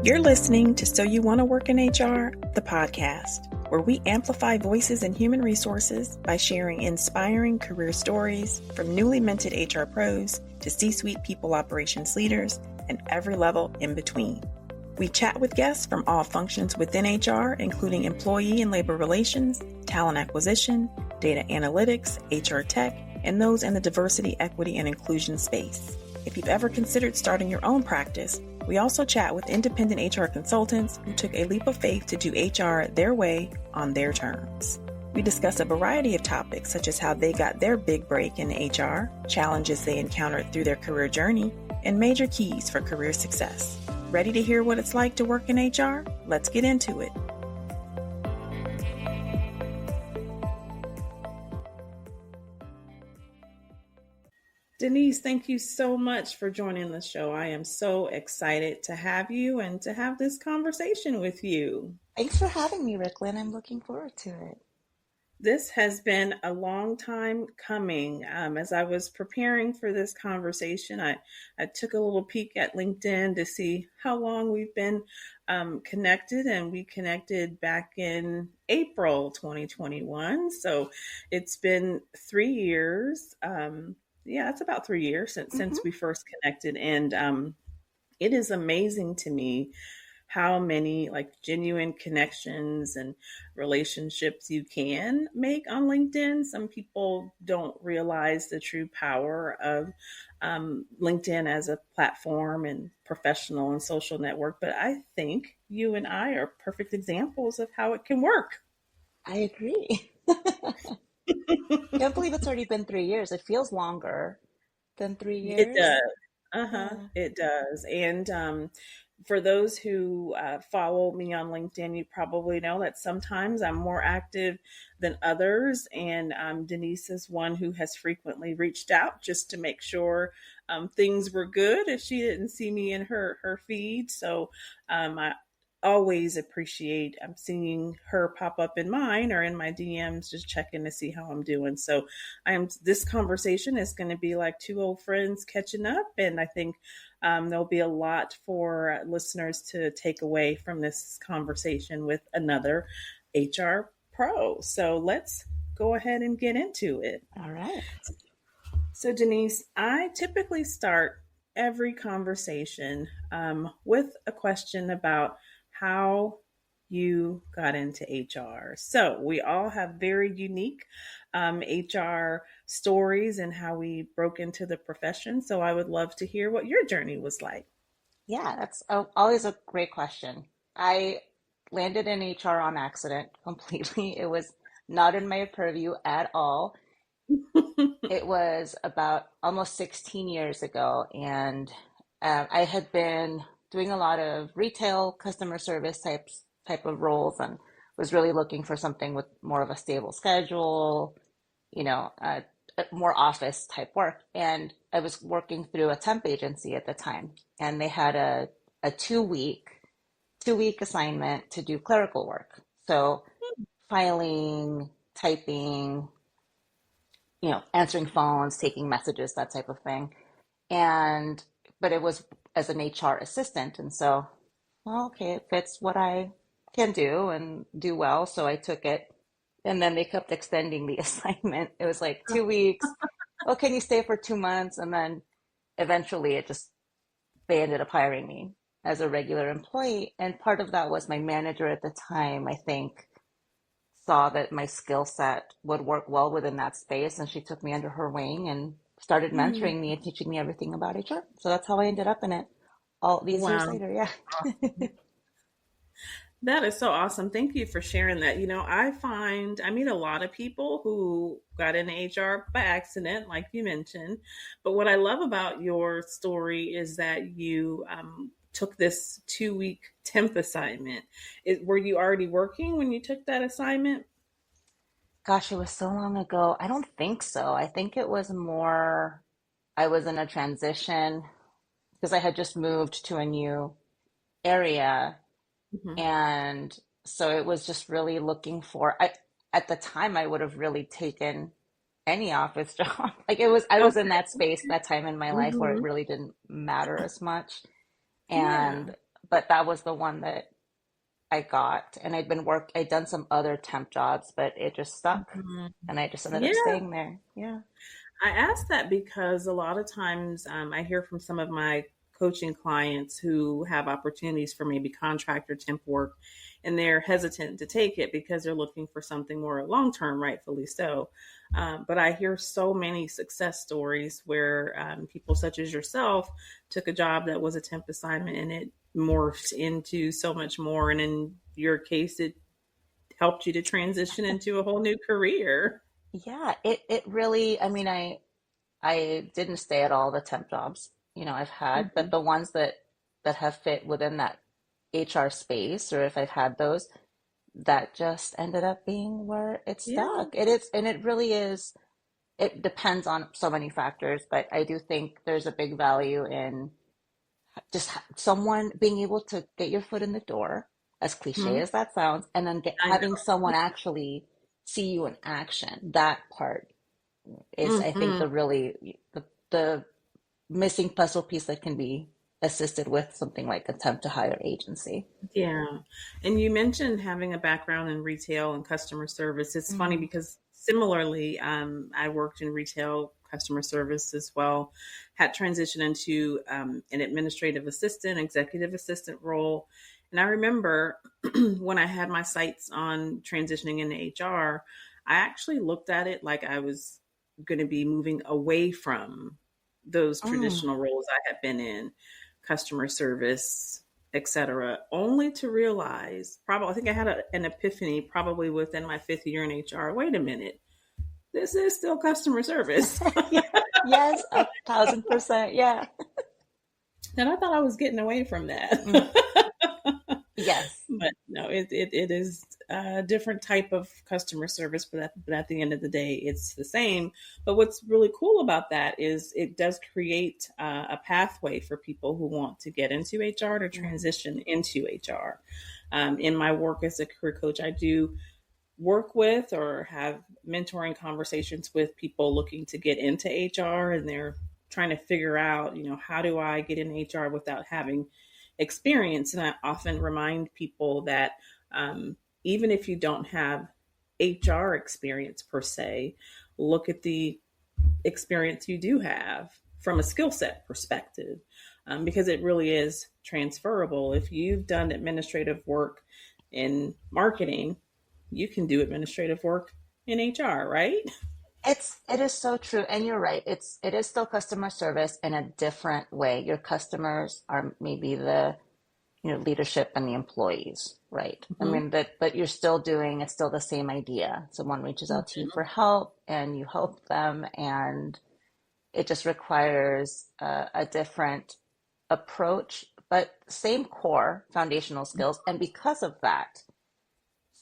You're listening to So You Want to Work in HR, the podcast, where we amplify voices in human resources by sharing inspiring career stories from newly minted HR pros to C-suite people operations leaders and every level in between. We chat with guests from all functions within HR, including employee and labor relations, talent acquisition, data analytics, HR tech, and those in the diversity, equity, and inclusion space. If you've ever considered starting your own practice, we also chat with independent HR consultants who took a leap of faith to do HR their way on their terms. We discuss a variety of topics such as how they got their big break in HR, challenges they encountered through their career journey, and major keys for career success. Ready to hear what it's like to work in HR? Let's get into it. Dennisse, thank you so much for joining the show. I am so excited to have you and to have this conversation with you. Thanks for having me, Ricklin. I'm looking forward to it. This has been a long time coming. As I was preparing for this conversation, I took a little peek at LinkedIn to see how long we've been connected, and we connected back in April 2021. So it's been 3 years. It's about 3 years since we first connected. And it is amazing to me how many genuine connections and relationships you can make on LinkedIn. Some people don't realize the true power of LinkedIn as a platform and professional and social network. But I think you and I are perfect examples of how it can work. I agree. Can't believe it's already been 3 years. It feels longer than 3 years. It does. It does. And for those who follow me on LinkedIn, you probably know that sometimes I'm more active than others. And Dennisse is one who has frequently reached out just to make sure things were good if she didn't see me in her feed. So I always appreciate seeing her pop up in mine or in my DMs, just checking to see how I'm doing. So this conversation is going to be like two old friends catching up. And I think there'll be a lot for listeners to take away from this conversation with another HR pro. So let's go ahead and get into it. All right. So Dennisse, I typically start every conversation with a question about how you got into HR. So we all have very unique HR stories and how we broke into the profession. So I would love to hear what your journey was like. Yeah, that's always a great question. I landed in HR on accident completely. It was not in my purview at all. It was about almost 16 years ago, and I had been doing a lot of retail customer service type of roles, and was really looking for something with more of a stable schedule, more office type work. And I was working through a temp agency at the time, and they had a two week assignment to do clerical work. So filing, typing, answering phones, taking messages, that type of thing. But it was as an HR assistant. And so, well, okay, it fits what I can do and do well. So I took it. And then they kept extending the assignment. It was like 2 weeks. Oh, can you stay for 2 months? And then eventually they ended up hiring me as a regular employee. And part of that was my manager at the time, I think, saw that my skill set would work well within that space, and she took me under her wing and started mentoring me and teaching me everything about HR. So that's how I ended up in it all these years later. Yeah. That is so awesome. Thank you for sharing that. I meet a lot of people who got into HR by accident, like you mentioned. But what I love about your story is that you took this 2-week temp assignment. Were you already working when you took that assignment? Gosh, it was so long ago. I don't think so. I think it was more, I was in a transition because I had just moved to a new area. Mm-hmm. And so it was just really looking for, at the time, I would have really taken any office job. I was in that space, that time in my life where it really didn't matter as much. And, but that was the one that I got. And I'd done some other temp jobs, but it just stuck. Mhm. And I just ended up Yeah, staying there. Yeah. I ask that because a lot of times I hear from some of my coaching clients who have opportunities for maybe contract or temp work, and they're hesitant to take it because they're looking for something more long term, rightfully so. But I hear so many success stories where people such as yourself took a job that was a temp assignment and it morphed into so much more. And in your case, it helped you to transition into a whole new career. Yeah, it really, I mean, I didn't stay at all the temp jobs, I've had, but Mhm. the ones that have fit within that HR space, or if I've had those, that just ended up being where it Yeah. stuck. It is, and it really is, it depends on so many factors, but I do think there's a big value in just someone being able to get your foot in the door, as cliche Mhm. as that sounds, and then I having someone actually see you in action. That part is, know. I think, Hmm. the missing puzzle piece that can be assisted with something like a temp to hire agency. Yeah. And you mentioned having a background in retail and customer service. It's funny Mm. because similarly, I worked in retail customer service as well, had transitioned into an administrative assistant, executive assistant role. And I remember when I had my sights on transitioning into HR, I actually looked at it like I was going to be moving away from those Mm. traditional roles I had been in, customer service, etc., only to realize, probably, I think I had an epiphany probably within my fifth year in HR. Wait a minute, this is still customer service. Yeah. Yes, 1,000%. Yeah. And I thought I was getting away from that. Mm. Yes. But no, it is a different type of customer service, but at the end of the day, it's the same. But what's really cool about that is it does create a pathway for people who want to get into HR to Mm. transition into HR. In my work as a career coach, I do work with or have mentoring conversations with people looking to get into HR, and they're trying to figure out, how do I get in HR without having experience? And I often remind people that even if you don't have HR experience per se, look at the experience you do have from a skill set perspective, because it really is transferable. If you've done administrative work in marketing, you can do administrative work in HR, right? It is so true, and you're right. It is still customer service in a different way. Your customers are maybe the leadership and the employees, right? I Mm-hmm. mean that, but you're still doing it's still the same idea. Someone reaches out to you for help, and you help them, and it just requires a different approach, but same core foundational skills. And because of that,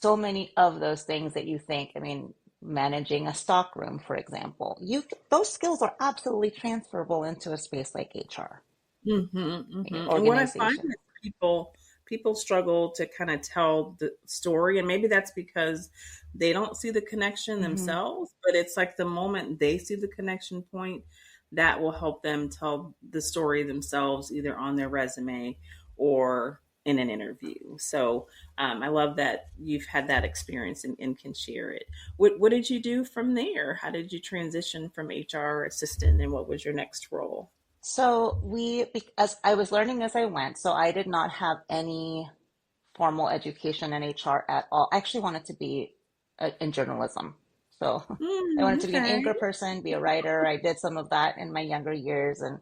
so many of those things that you think, I mean, managing a stock room, for example, those skills are absolutely transferable into a space like HR, Mm-hmm, mm-hmm. And what I find organization. is people struggle to kind of tell the story, and maybe that's because they don't see the connection Hmm. themselves. But it's like the moment they see the connection point, that will help them tell the story themselves, either on their resume or in an interview. So I love that you've had that experience and can share it. What did you do from there? How did you transition from HR assistant, and what was your next role? So as I was learning as I went, so I did not have any formal education in HR at all. I actually wanted to be in journalism. So I wanted to be an Okay. anchor person, be a writer. I did some of that in my younger years and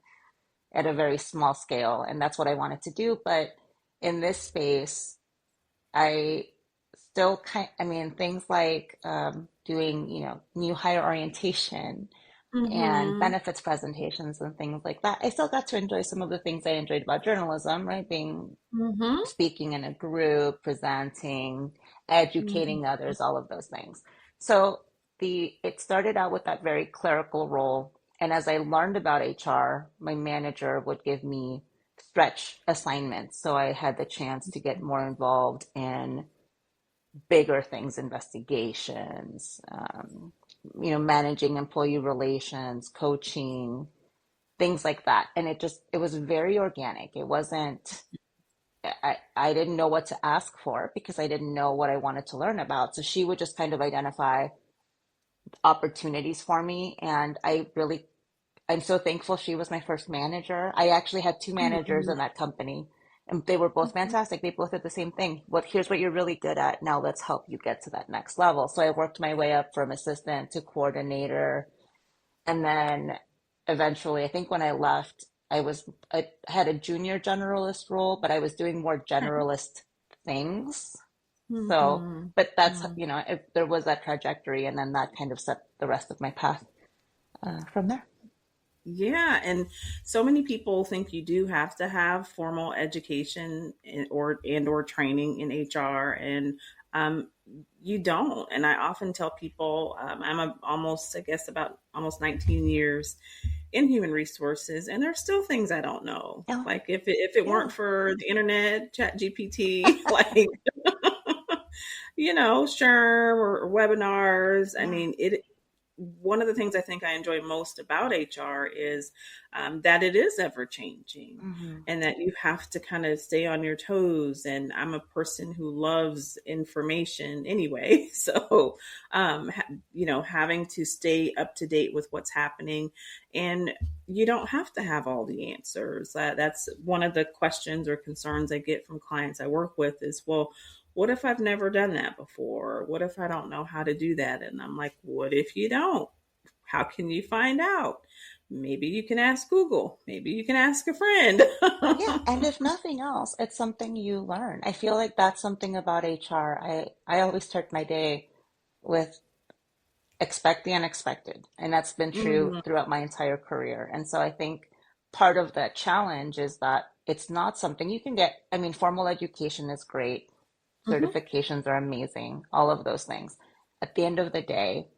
at a very small scale, and that's what I wanted to do. But in this space, I I mean, things like doing, new hire orientation and Mhm. benefits presentations and things like that. I still got to enjoy some of the things I enjoyed about journalism, right? Mhm. Speaking in a group, presenting, Mhm. educating others, all of those things. So it started out with that very clerical role. And as I learned about HR, my manager would give me stretch assignments. So I had the chance to get more involved in bigger things, investigations, managing employee relations, coaching, things like that. And it was very organic. It wasn't I didn't know what to ask for because I didn't know what I wanted to learn about. So she would just kind of identify opportunities for me. And I'm so thankful she was my first manager. I actually had two managers in that company, and they were both fantastic. They both did the same thing. Here's what you're really good at. Now let's help you get to that next level. So I worked my way up from assistant to coordinator. And then eventually, I think when I left, I had a junior generalist role, but I was doing more generalist things. So, Mm-hmm. but that's, there was that trajectory, and then that kind of set the rest of my path from there. Yeah, and so many people think you do have to have formal education or training in HR, and um, you don't. And I often tell people almost, I guess, about almost 19 years in human resources, and there's still things I don't know. Yeah, Like if it yeah, weren't for the internet, Chat GPT, like SHRM or webinars. I yeah. mean, it one of the things I think I enjoy most about HR is that it is ever changing Hmm. and that you have to kind of stay on your toes. And I'm a person who loves information anyway. So, having to stay up to date with what's happening, and you don't have to have all the answers. That's one of the questions or concerns I get from clients I work with is, well, what if I've never done that before? What if I don't know how to do that? And I'm like, what if you don't? How can you find out? Maybe you can ask Google. Maybe you can ask a friend. Yeah, and if nothing else, it's something you learn. I feel like that's something about HR. I always start my day with expect the unexpected, and that's been true Mhm, throughout my entire career. And so I think part of the challenge is that it's not something you can get. I mean, formal education is great, mhm. certifications are amazing, all of those things. At the end of the day,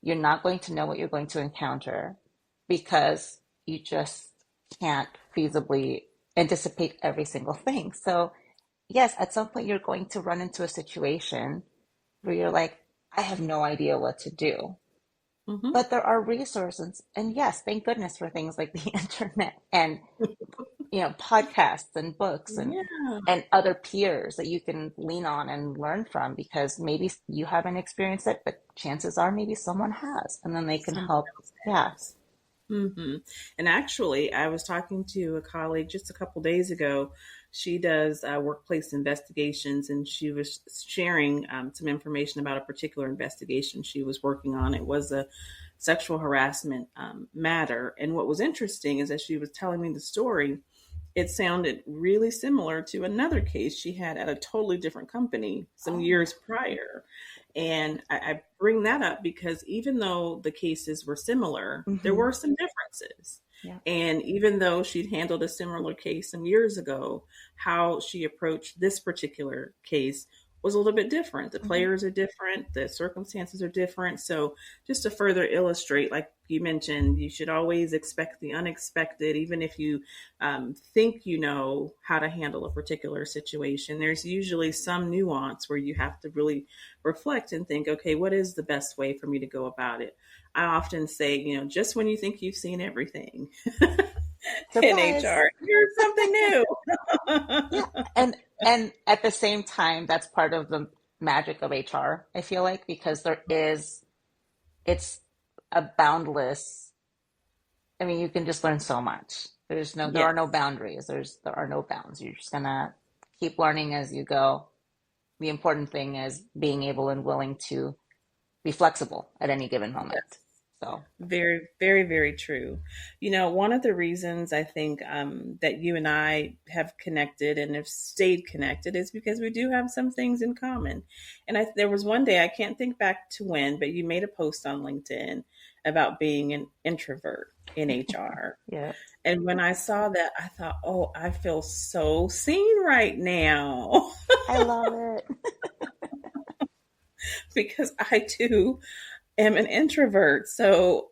you're not going to know what you're going to encounter because you just can't feasibly anticipate every single thing. So, yes, at some point you're going to run into a situation where you're like, I have no idea what to do. Mhm. But there are resources, and yes, thank goodness for things like the internet and podcasts and books and Yeah, other peers that you can lean on and learn from because maybe you haven't experienced it, but chances are maybe someone has, and then they can someone help. else Yeah. has. And actually, I was talking to a colleague just a couple days ago. She does workplace investigations, and she was sharing some information about a particular investigation she was working on. It was a sexual harassment matter. And what was interesting is that she was telling me the story, it sounded really similar to another case she had at a totally different company some Oh. years prior. And I bring that up because even though the cases were similar, there Hmm. were some differences. Yeah. And even though she'd handled a similar case some years ago, how she approached this particular case was a little bit different. The Hmm. players are different, the circumstances are different. So, just to further illustrate, like you mentioned, you should always expect the unexpected, even if you think you know how to handle a particular situation. There's usually some nuance where you have to really reflect and think, okay, what is the best way for me to go about it? I often say, just when you think you've seen everything in Surprise. HR, here's something new. Yeah. And at the same time, that's part of the magic of HR, I feel like, because it's a boundless. I mean, you can just learn so much. There are no Yes. boundaries. There are no bounds. You're just gonna keep learning as you go. The important thing is being able and willing to be flexible at any given moment. Yes. So, Very, very, very true. One of the reasons I think that you and I have connected and have stayed connected is because we do have some things in common. And there was one day, I can't think back to when, but you made a post on LinkedIn about being an introvert in HR. yeah, And when I saw that, I thought, oh, I feel so seen right now I love it. because I too am an introvert. So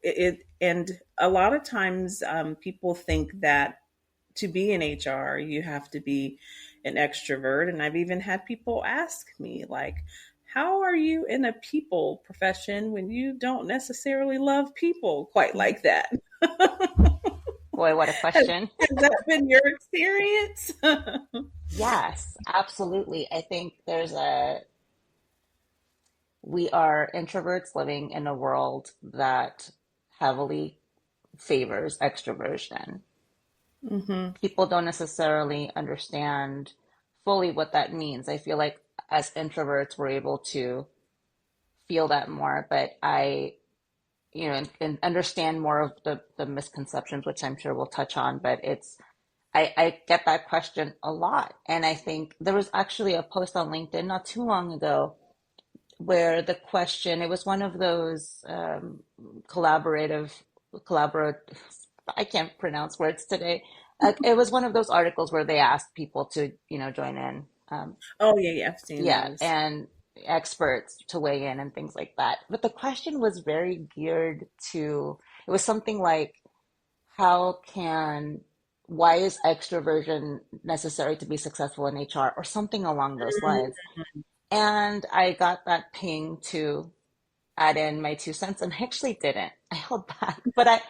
and a lot of times people think that to be in HR, you have to be an extrovert. And I've even had people ask me, like, how are you in a people profession when you don't necessarily love people quite Yeah. like that? Boy, what a has, question. has that been your experience? Yes, absolutely. I think we are introverts living in a world that heavily favors extroversion. Mm-hmm. People don't necessarily understand fully what that means. I feel like as introverts, we're able to feel that more, but and understand more of the misconceptions, which I'm sure we'll touch on. But I get that question a lot. And I think there was actually a post on LinkedIn not too long ago where the question, it was one of those collaborative, collaborate, I can't pronounce words today. It was one of those articles where they asked people to, join in. Oh yeah, yeah, I've seen Yeah, those. and experts to weigh in and things like that. But the question was very geared to, it was something like, how can, why is extroversion necessary to be successful in HR or something along those lines? And I got that ping to add in my 2 cents, and I actually didn't. I held back, but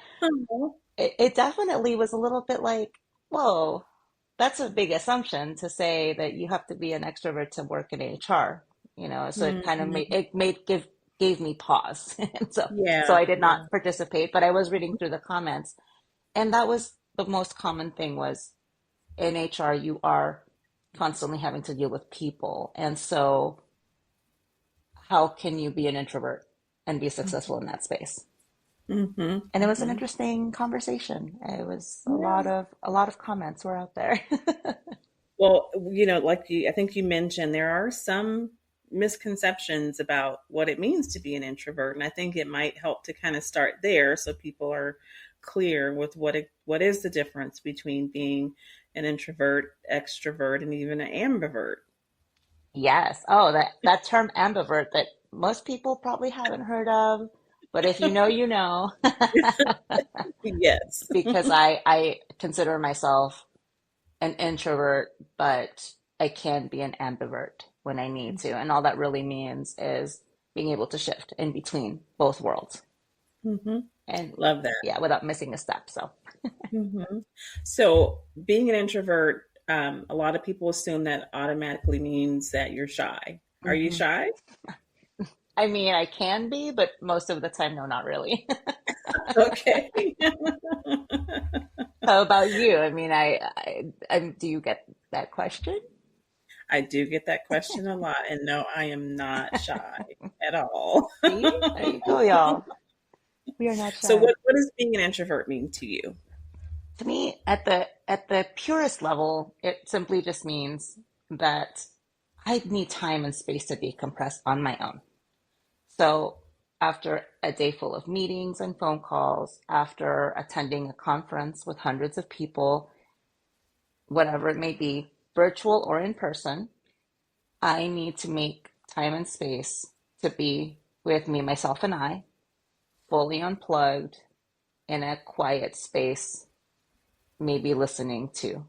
Oh. it definitely was a little bit like, whoa, that's a big assumption to say that you have to be an extrovert to work in HR, so it kind of Mhm. gave me pause. And so Yeah, I did yeah. not participate, but I was reading through the comments, and that was the most common thing was in HR, you are constantly having to deal with people. And so how can you be an introvert and be successful in that space? Mm-hmm. And it was an Mm-hmm. interesting conversation. It was Yeah. a lot of comments were out there. Well, like I think you mentioned, there are some misconceptions about what it means to be an introvert, and I think it might help to kind of start there so people are clear with what is the difference between being an introvert, extrovert, and even an ambivert. Yes. Oh, that term ambivert that most people probably haven't heard of, but if you know, you know, Yes. because I consider myself an introvert, but I can be an ambivert when I need to. And all that really means is being able to shift in between both worlds. Hmm. And Love that. yeah, without missing a step. So, Hmm. So, being an introvert, a lot of people assume that automatically means that you're shy. Are you hmm shy? I mean, I can be, but most of the time, no, not really. Okay. How about you? I mean, do you get that question? I do get that question a lot, and no, I am not shy at all. See, there you go, y'all. We are not So, shy. what does being an introvert mean to you? To me, at the purest level, it simply just means that I need time and space to decompress on my own. So after a day full of meetings and phone calls, after attending a conference with hundreds of people, whatever it may be, virtual or in person, I need to make time and space to be with me, myself, and I, fully unplugged in a quiet space, maybe listening to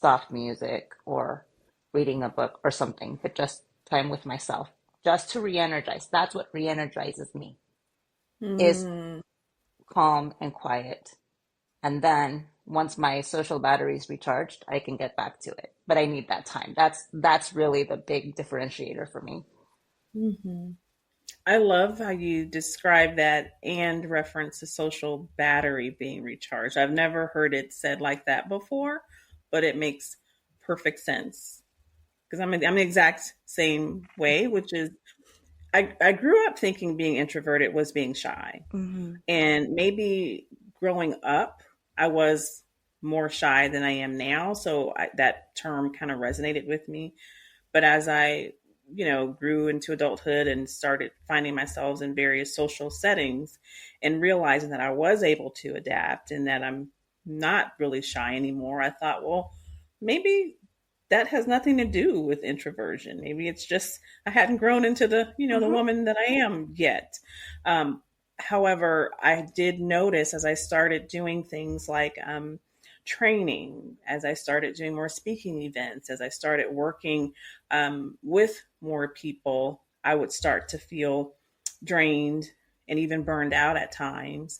soft music or reading a book or something, but just time with myself, just to re-energize. That's what re-energizes me, is Mm, calm and quiet. And then once my social battery is recharged, I can get back to it. But I need that time. That's really the big differentiator for me. hmm. I love how you describe that and reference the social battery being recharged. I've never heard it said like that before, but it makes perfect sense because I'm the exact same way, which is I grew up thinking being introverted was being shy. Mm-hmm. And maybe growing up, I was more shy than I am now. So that term kind of resonated with me. But as I, grew into adulthood and started finding myself in various social settings and realizing that I was able to adapt and that I'm not really shy anymore, I thought, well, maybe that has nothing to do with introversion. Maybe it's just I hadn't grown into the Mm-hmm. woman that I am yet. Um, However, I did notice as I started doing things like training, as I started doing more speaking events, as I started working with more people, I would start to feel drained and even burned out at times.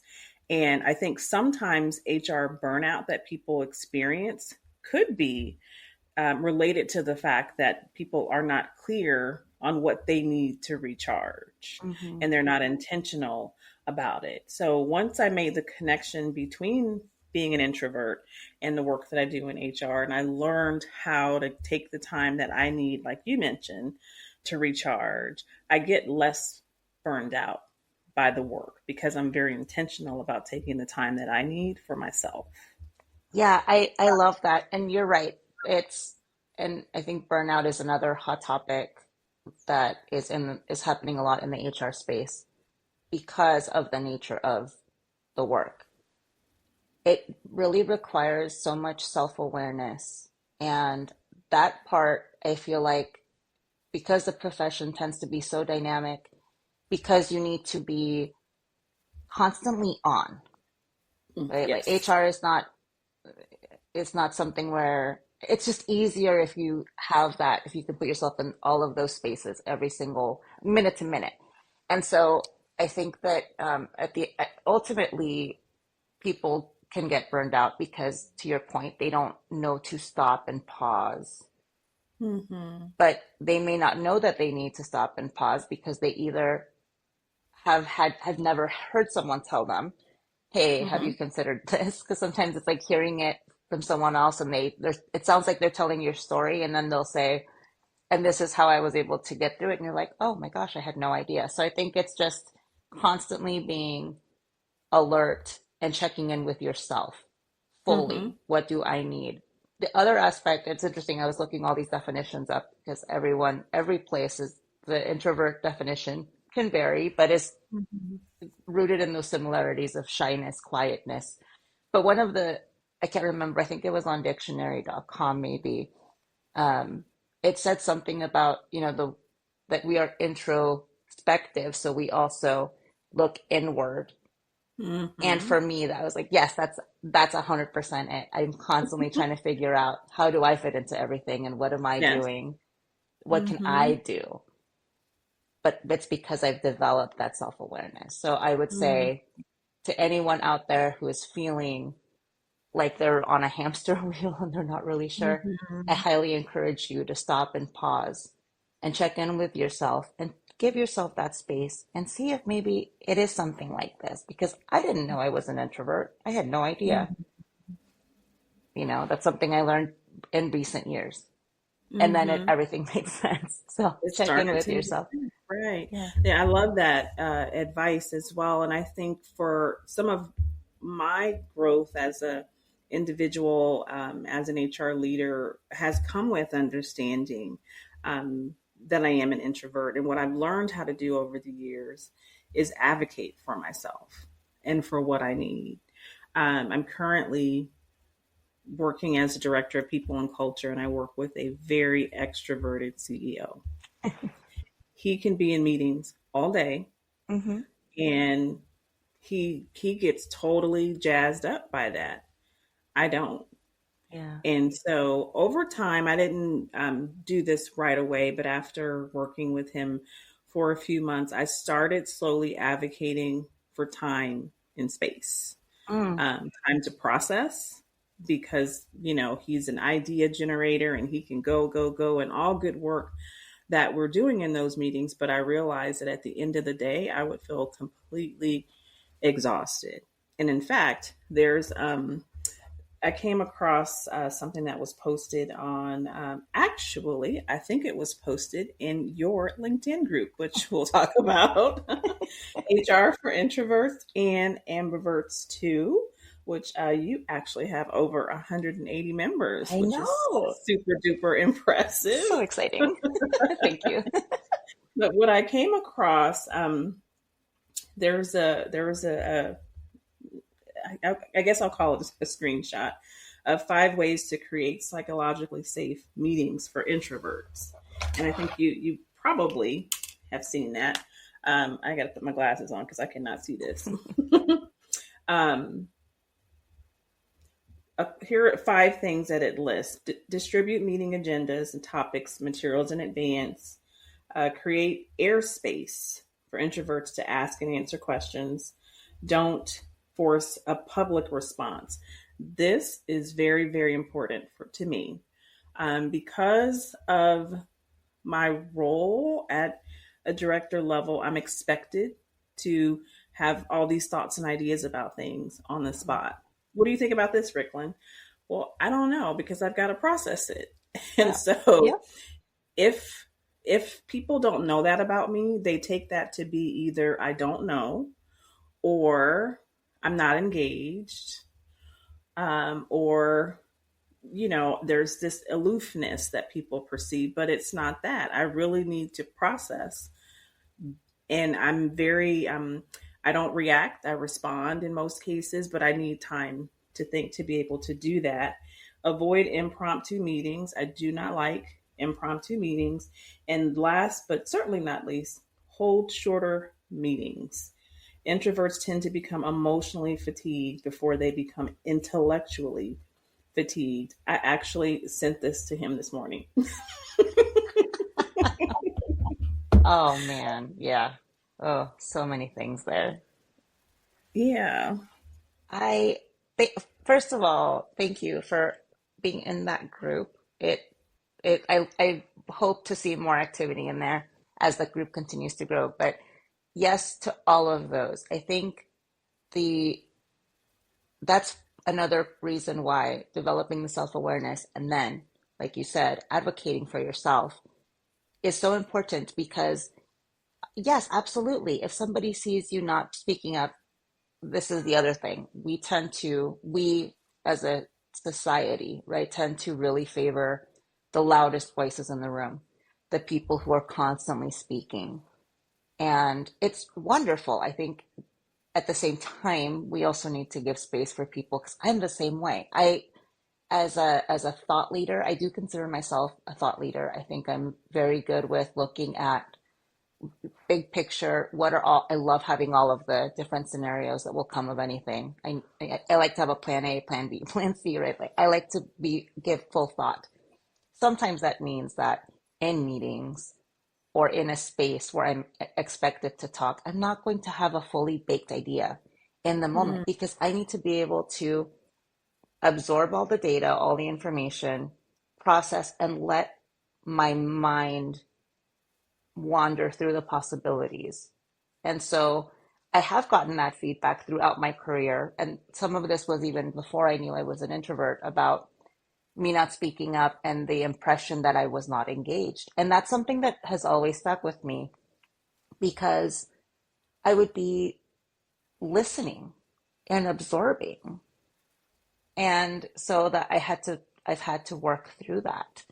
And I think sometimes HR burnout that people experience could be related to the fact that people are not clear on what they need to recharge Mm-hmm. and they're not intentional about it. So once I made the connection between being an introvert and the work that I do in HR, and I learned how to take the time that I need, like you mentioned, to recharge, I get less burned out by the work because I'm very intentional about taking the time that I need for myself. Yeah, I love that. And you're right. And I think burnout is another hot topic that is happening a lot in the HR space because of the nature of the work. It really requires so much self-awareness. And that part, I feel like, because the profession tends to be so dynamic, because you need to be constantly on, right? Like Yes. HR is not, it's not something where it's just easier if you have that, if you can put yourself in all of those spaces every single minute to minute. And so I think that ultimately people can get burned out because, to your point, they don't know to stop and pause. Mm-hmm. But they may not know that they need to stop and pause because they either have never heard someone tell them, hey, have Mm-hmm. you considered this? Because sometimes it's like hearing it from someone else, and it sounds like they're telling your story, and then they'll say, and this is how I was able to get through it. And you're like, oh my gosh, I had no idea. So I think it's just constantly being alert and checking in with yourself Mm-hmm. fully. What do I need? The other aspect, it's interesting. I was looking all these definitions up because every place is the introvert definition can vary, but is Mm-hmm. rooted in those similarities of shyness, quietness. But one of the, I can't remember, I think it was on dictionary.com maybe. Um, it said something about, that we are introspective, so we also look inward. And Mm-hmm. for me, that was like, yes, that's 100% it. I'm constantly trying to figure out how do I fit into everything and what am I Yes. doing? What can I Mm-hmm. do? But that's because I've developed that self-awareness. So I would Mm-hmm. say to anyone out there who is feeling like they're on a hamster wheel and they're not really sure, I Mm-hmm. highly encourage you to stop and pause and check in with yourself and give yourself that space and see if maybe it is something like this. Because I didn't know I was an introvert. I had no idea. That's something I learned in recent years. And then Mm-hmm. everything makes sense. So It check in started with to make yourself. sense. Right. Yeah. Yeah, I love that advice as well. And I think for some of my growth as a individual, as an HR leader, has come with understanding um, that I am an introvert. And what I've learned how to do over the years is advocate for myself and for what I need. I'm currently working as a director of people and culture, and I work with a very extroverted CEO. He can be in meetings all day Mm-hmm. and he gets totally jazzed up by that. I don't. Yeah. And so over time, I didn't do this right away, but after working with him for a few months, I started slowly advocating for time and space, Mm. time to process, because he's an idea generator and he can go go go, and all good work that we're doing in those meetings. But I realized that at the end of the day, I would feel completely exhausted. And in fact, I came across something that was posted on, actually, I think it was posted in your LinkedIn group, which we'll talk about HR for introverts and ambiverts too, which you actually have over 180 members, I which is know. super duper impressive. So exciting. Thank you. But what I came across, there was I guess I'll call it a screenshot of 5 ways to create psychologically safe meetings for introverts. And I think you probably have seen that. I got to put my glasses on because I cannot see this. um, Here are 5 things that it lists: distribute meeting agendas and topics, materials in advance. Create airspace for introverts to ask and answer questions. Don't force a public response. This is very, very important to me. Because of my role at a director level, I'm expected to have all these thoughts and ideas about things on the spot. What do you think about this, Ricklin? Well, I don't know because I've got to process it. And Yeah. so Yep. if people don't know that about me, they take that to be either I don't know or I'm not engaged, or there's this aloofness that people perceive, but it's not that. I really need to process, and I'm very I don't react, I respond in most cases, but I need time to think to be able to do that. Avoid impromptu meetings. I do not like impromptu meetings. And last but certainly not least, hold shorter meetings. Introverts tend to become emotionally fatigued before they become intellectually fatigued. I actually sent this to him this morning. Oh man, yeah. Oh, so many things there. Yeah. I think, first of all, thank you for being in that group. I hope to see more activity in there as the group continues to grow. But yes to all of those. I think the that's another reason why developing the self-awareness and then, like you said, advocating for yourself is so important because yes, absolutely. If somebody sees you not speaking up, this is the other thing. We as a society, right, tend to really favor the loudest voices in the room, the people who are constantly speaking. And it's wonderful. I think at the same time, we also need to give space for people because I'm the same way. As a thought leader, I do consider myself a thought leader. I think I'm very good with looking at big picture, what are all, I love having all of the different scenarios that will come of anything. I like to have a plan A, plan B, plan C, right? Like I like to give full thought. Sometimes that means that in meetings or in a space where I'm expected to talk, I'm not going to have a fully baked idea in the moment Mm, because I need to be able to absorb all the data, all the information, process, and let my mind wander through the possibilities. And so I have gotten that feedback throughout my career. And some of this was even before I knew I was an introvert about me not speaking up and the impression that I was not engaged. And that's something that has always stuck with me because I would be listening and absorbing. And so that I've had to work through that.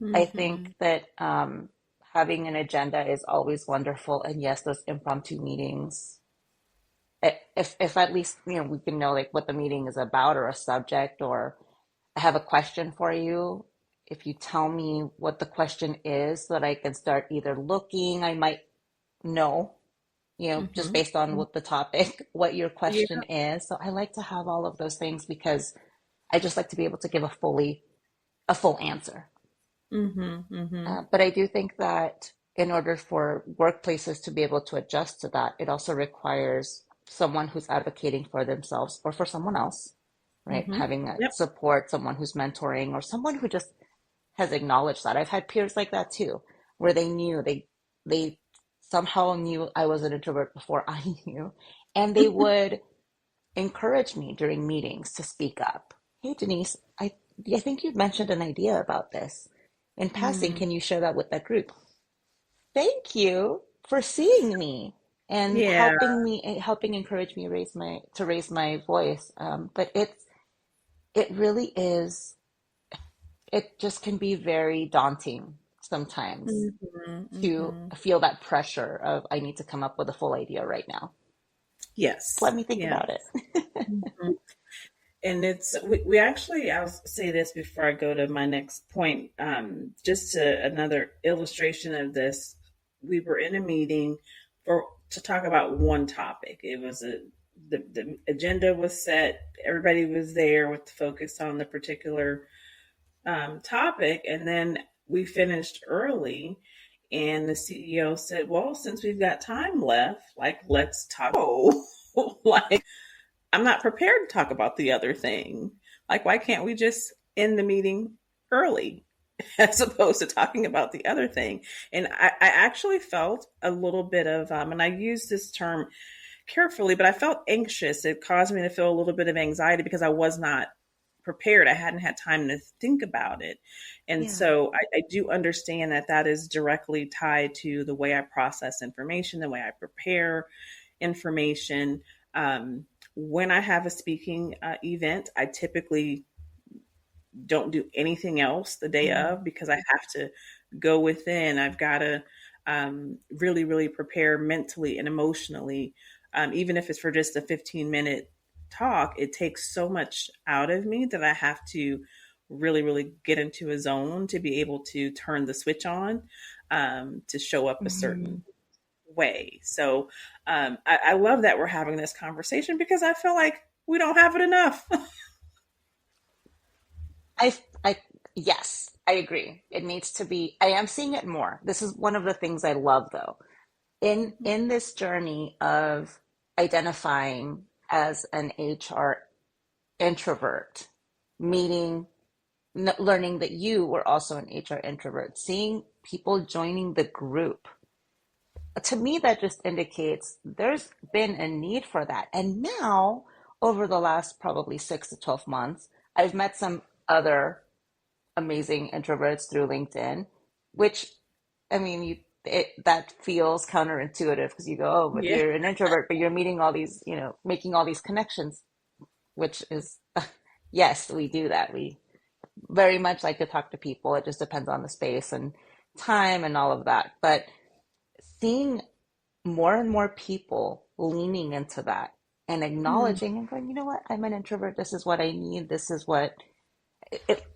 I mhm. think that having an agenda is always wonderful. And yes, those impromptu meetings, if at least, we can know like what the meeting is about or a subject, or I have a question for you. If you tell me what the question is so that I can start either looking, I might know, just Mhm. based on Mhm. what the topic, what your Yeah. question is. So I like to have all of those things because I just like to be able to give a full answer. Mhm. Mhm. But I do think that in order for workplaces to be able to adjust to that, it also requires someone who's advocating for themselves or for someone else, right? Mhm. Having a Yep. support, someone who's mentoring, or someone who just has acknowledged that. I've had peers like that too, where they somehow knew I was an introvert before I knew, and they would encourage me during meetings to speak up. Hey, Dennisse, I think you mentioned an idea about this. In passing, Mm. can you share that with that group? Thank you for seeing me and Yeah. helping encourage me raise my voice. But it really is, it just can be very daunting sometimes Mhm. to Mhm. feel that pressure of I need to come up with a full idea right now. Yes. Let me think Yeah. about it. Mhm. And we actually, I'll say this before I go to my next point. Just another illustration of this. We were in a meeting to talk about one topic. It was the agenda was set. Everybody was there with the focus on the particular topic, and then we finished early. And the CEO said, "Well, since we've got time left, like let's talk." Oh, like I'm not prepared to talk about the other thing. Like, why can't we just end the meeting early? as opposed to talking about the other thing. And I actually felt a little bit of, and I use this term carefully, but I felt anxious. It caused me to feel a little bit of anxiety because I was not prepared. I hadn't had time to think about it. And Yeah. so I do understand that that is directly tied to the way I process information, the way I prepare information. When I have a speaking event, I typically don't do anything else the day Mm, of because I have to go within. I've got to really, really prepare mentally and emotionally. Even if it's for just a 15-minute talk, it takes so much out of me that I have to really, really get into a zone to be able to turn the switch on to show up a mhm. certain way. So I love that we're having this conversation because I feel like we don't have it enough. I, yes, I agree. It needs to be, I am seeing it more. This is one of the things I love though. In this journey of identifying as an HR introvert, meeting, learning that you were also an HR introvert, seeing people joining the group, to me, that just indicates there's been a need for that. And now, over the last probably 6 to 12 months, I've met some other amazing introverts through LinkedIn, which, I mean, that feels counterintuitive because you go, oh, but Yeah. you're an introvert, but you're meeting all these, making all these connections, which is, yes, we do that. We very much like to talk to people. It just depends on the space and time and all of that. But seeing more and more people leaning into that and Mm, acknowledging and going, you know what, I'm an introvert. This is what I need. This is what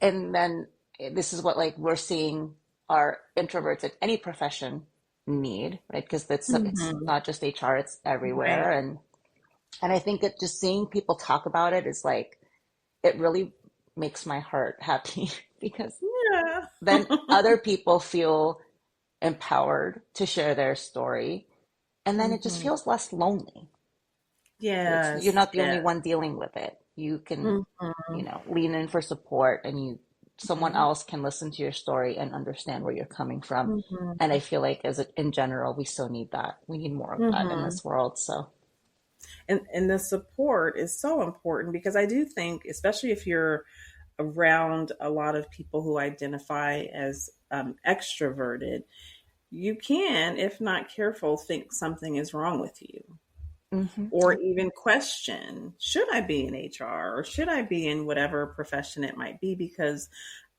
and then this is what like we're seeing our introverts in any profession need, right? Because it's mhm. not just HR, it's everywhere. Right. And I think that just seeing people talk about it is like it really makes my heart happy because Yeah. then other people feel empowered to share their story and then it just Mhm. feels less lonely. You're Yes, not the only yes. one dealing with it. You can, Mhm. lean in for support and someone Mhm. else can listen to your story and understand where you're coming from. And I Mhm. feel like in general, we still need that. We need more of that in Mhm. this world. So, And the support is so important because I do think, especially if you're around a lot of people who identify as extroverted, you can, if not careful, think something is wrong with you. Or yep. even question, should I be in HR or should I be in whatever profession it might be? Because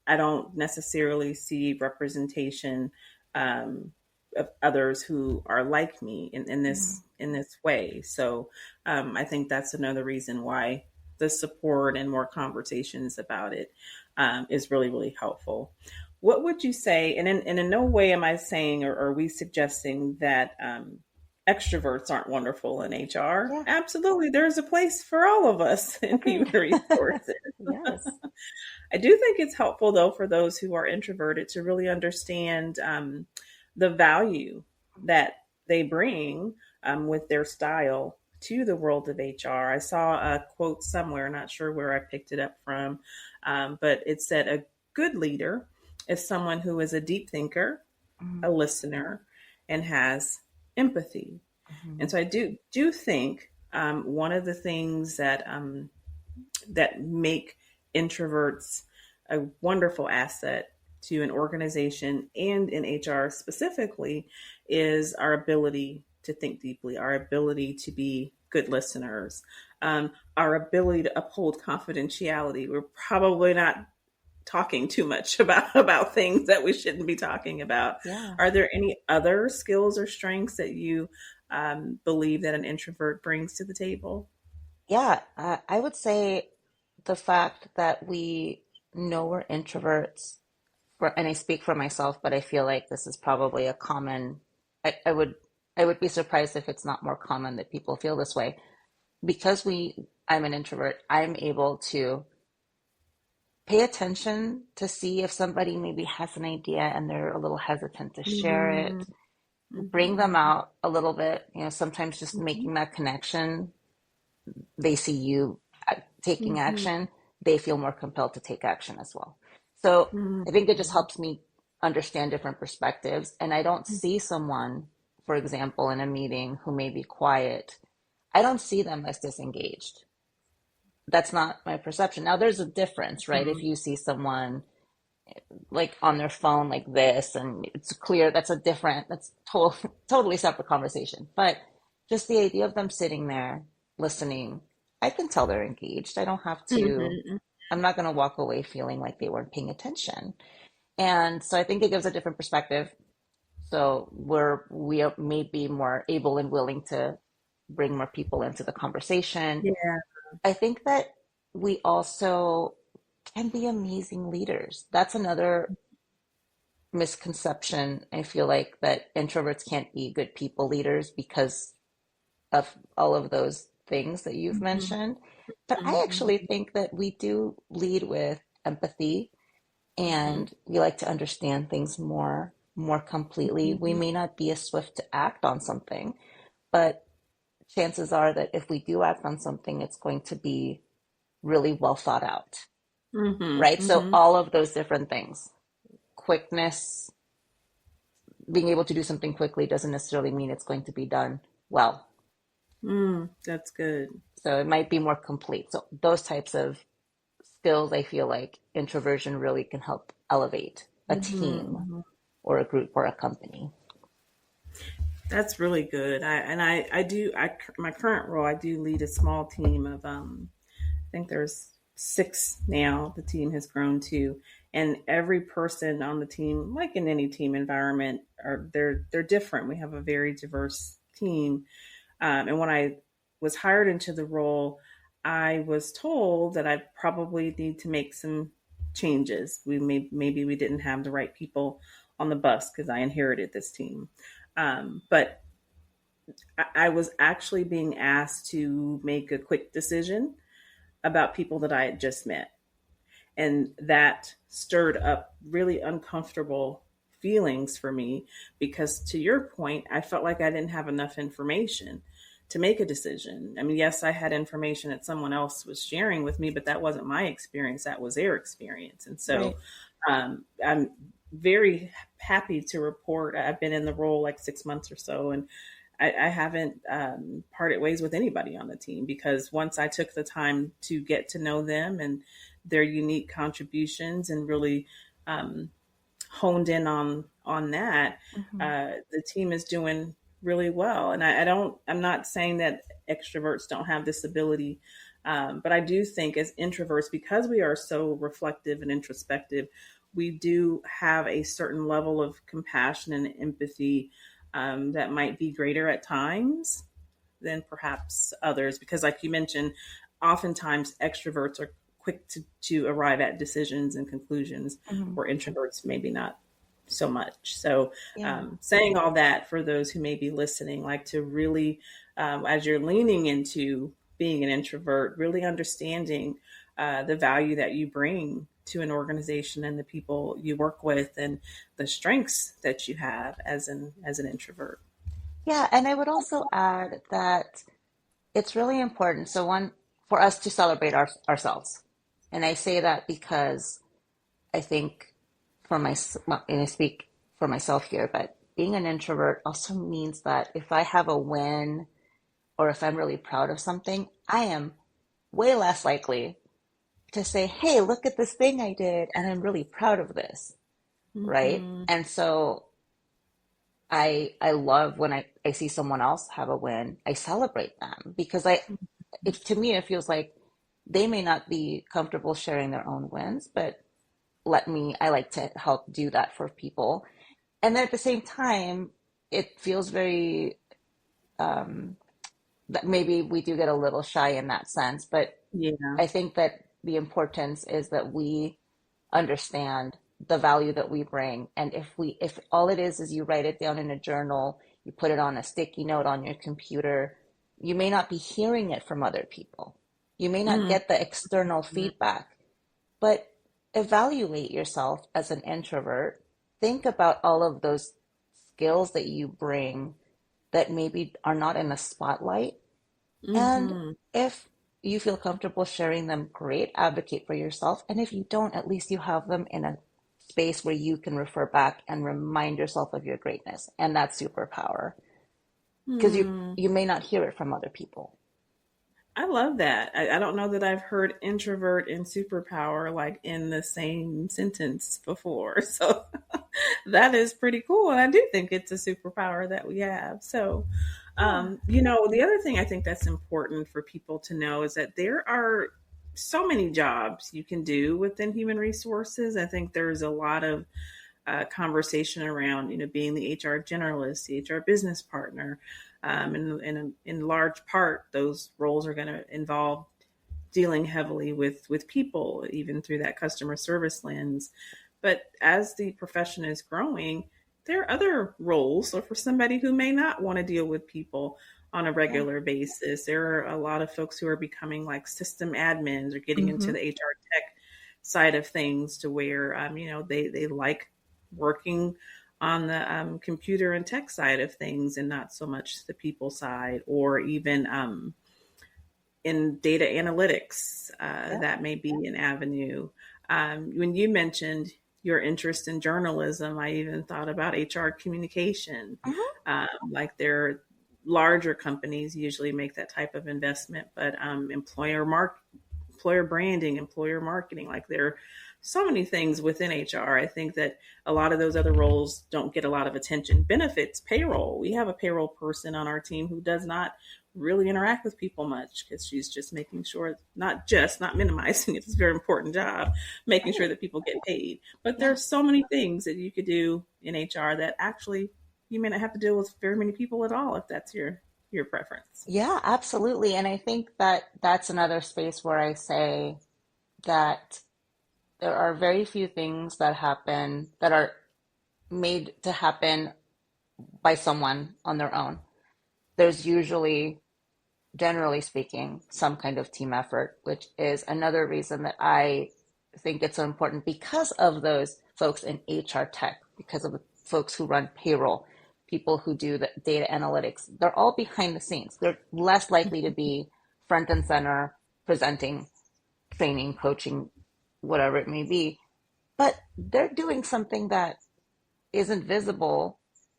I don't necessarily see representation um, of others who are like me Mm, in this way. So I think that's another reason why the support and more conversations about it is really really helpful. What would you say? And in no way am I saying or are we suggesting that extroverts aren't wonderful in HR. yeah, Absolutely, there's a place for all of us in human agreed. resources. Yes. I do think it's helpful, though, for those who are introverted to really understand the value that they bring with their style to the world of HR. I saw a quote somewhere, not sure where I picked it up from, but it said, a good leader is someone who is a deep thinker, Mm, a listener, and has empathy. And mhm, so I do think one of the things that make introverts a wonderful asset to an organization and in HR specifically is our ability to think deeply, our ability to be good listeners, our ability to uphold confidentiality. We're probably not talking too much about things that we shouldn't be talking about. yeah. Are there any other skills or strengths that you believe that an introvert brings to the table? Yeah. I would say the fact that we know we're introverts and I speak for myself, but I feel like this is probably a common, I would be surprised if it's not more common that people feel this way. Because I'm an introvert, I'm able to pay attention to see if somebody maybe has an idea and they're a little hesitant to share Mm-hmm. it, bring them Mm-hmm. out a little bit, sometimes just making that connection. They see you taking Mm-hmm. action, they feel more compelled to take action as well. So I think it just Mhm. helps me understand different perspectives. And I don't see someone, for example, in a meeting who may be quiet. I don't see them as disengaged. That's not my perception. Now, there's a difference, right? If Mhm. you see someone like on their phone like this, and it's clear that's totally separate conversation. But just the idea of them sitting there listening, I can tell they're engaged. I don't have to, Mhm. I'm not going to walk away feeling like they weren't paying attention. And so I think it gives a different perspective. So we are maybe more able and willing to bring more people into the conversation. Yeah. I think that we also can be amazing leaders. That's another misconception. I feel like that introverts can't be good people leaders because of all of those things that you've Mhm. mentioned. But I actually Mhm. think that we do lead with empathy, Mhm. and we like to understand things more completely. We Mhm. may not be as swift to act on something, but chances are that if we do act on something, it's going to be really well thought out, Mhm. right? So Mhm. all of those different things, quickness, being able to do something quickly doesn't necessarily mean it's going to be done well. That's good. So it might be more complete. So those types of skills, I feel like introversion really can help elevate a team Mhm. or a group or a company. That's really good. My current role, I do lead a small team of, I think there's 6 now. The team has grown to, and every person on the team, like in any team environment, they're different. We have a very diverse team. And when I was hired into the role, I was told that I probably need to make some changes. Maybe we didn't have the right people on the bus because I inherited this team. But I was actually being asked to make a quick decision about people that I had just met. And that stirred up really uncomfortable feelings for me because, to your point, I felt like I didn't have enough information to make a decision. I mean, yes, I had information that someone else was sharing with me, but that wasn't my experience, that was their experience. And so Right. I'm very happy to report I've been in the role like 6 months or so, and I haven't parted ways with anybody on the team because once I took the time to get to know them and their unique contributions and really um, honed in on that, Mm-hmm. the team is doing really well. And I don't, I'm not saying that extroverts don't have this ability, but I do think as introverts, because we are so reflective and introspective, we do have a certain level of compassion and empathy that might be greater at times than perhaps others. Because, like you mentioned, oftentimes extroverts are quick to arrive at decisions and conclusions, Mm-hmm. where introverts maybe not so much. So, Yeah. saying all that for those who may be listening, like to really, as you're leaning into being an introvert, really understanding the value that you bring to an organization and the people you work with and the strengths that you have as an introvert. Yeah. And I would also add that it's really important. So one, for us to celebrate ourselves. And I say that because I think well, and I speak for myself here, but being an introvert also means that if I have a win or if I'm really proud of something, I am way less likely to say, hey, look at this thing I did, and I'm really proud of this, right? Mm-hmm. And so I love when I see someone else have a win, I celebrate them because to me, it feels like they may not be comfortable sharing their own wins, but I like to help do that for people. And then at the same time, it feels very, um, that maybe we do get a little shy in that sense, but Yeah. I think that the importance is that we understand the value that we bring. And if all it is you write it down in a journal, you put it on a sticky note on your computer, you may not be hearing it from other people. You may not Mm-hmm. get the external feedback, but evaluate yourself as an introvert. Think about all of those skills that you bring that maybe are not in the spotlight. And Mm-hmm. if you feel comfortable sharing them, great, advocate for yourself. And if you don't, at least you have them in a space where you can refer back and remind yourself of your greatness. And that's superpower because Hmm. you may not hear it from other people. I love that. I don't know that I've heard introvert and superpower like in the same sentence before. So that is pretty cool. And I do think it's a superpower that we have. So, Yeah. the other thing I think that's important for people to know is that there are so many jobs you can do within human resources. I think there's a lot of conversation around, being the HR generalist, the HR business partner. And in large part, those roles are going to involve dealing heavily with people, even through that customer service lens. But as the profession is growing, there are other roles. So for somebody who may not want to deal with people on a Yeah. regular basis, there are a lot of folks who are becoming like system admins or getting into Mm-hmm. the HR tech side of things to where they like working on the computer and tech side of things and not so much the people side, or even in data analytics. Yeah. That may be an avenue. When you mentioned your interest in journalism, I even thought about HR communication. Mm-hmm. Like their larger companies usually make that type of investment, but employer branding, employer marketing, like there are so many things within HR. I think that a lot of those other roles don't get a lot of attention. Benefits, payroll. We have a payroll person on our team who does not really interact with people much because she's just making sure, not minimizing it, it's a very important job, making sure Right. that people get paid. But there Yeah. are so many things that you could do in HR that actually you may not have to deal with very many people at all if that's your preference. Yeah, absolutely. And I think that that's another space where I say that there are very few things that happen that are made to happen by someone on their own. There's usually, generally speaking, some kind of team effort, which is another reason that I think it's so important because of those folks in HR tech, because of the folks who run payroll, people who do the data analytics. They're all behind the scenes. They're less likely to be front and center presenting, training, coaching, whatever it may be. But they're doing something that isn't visible,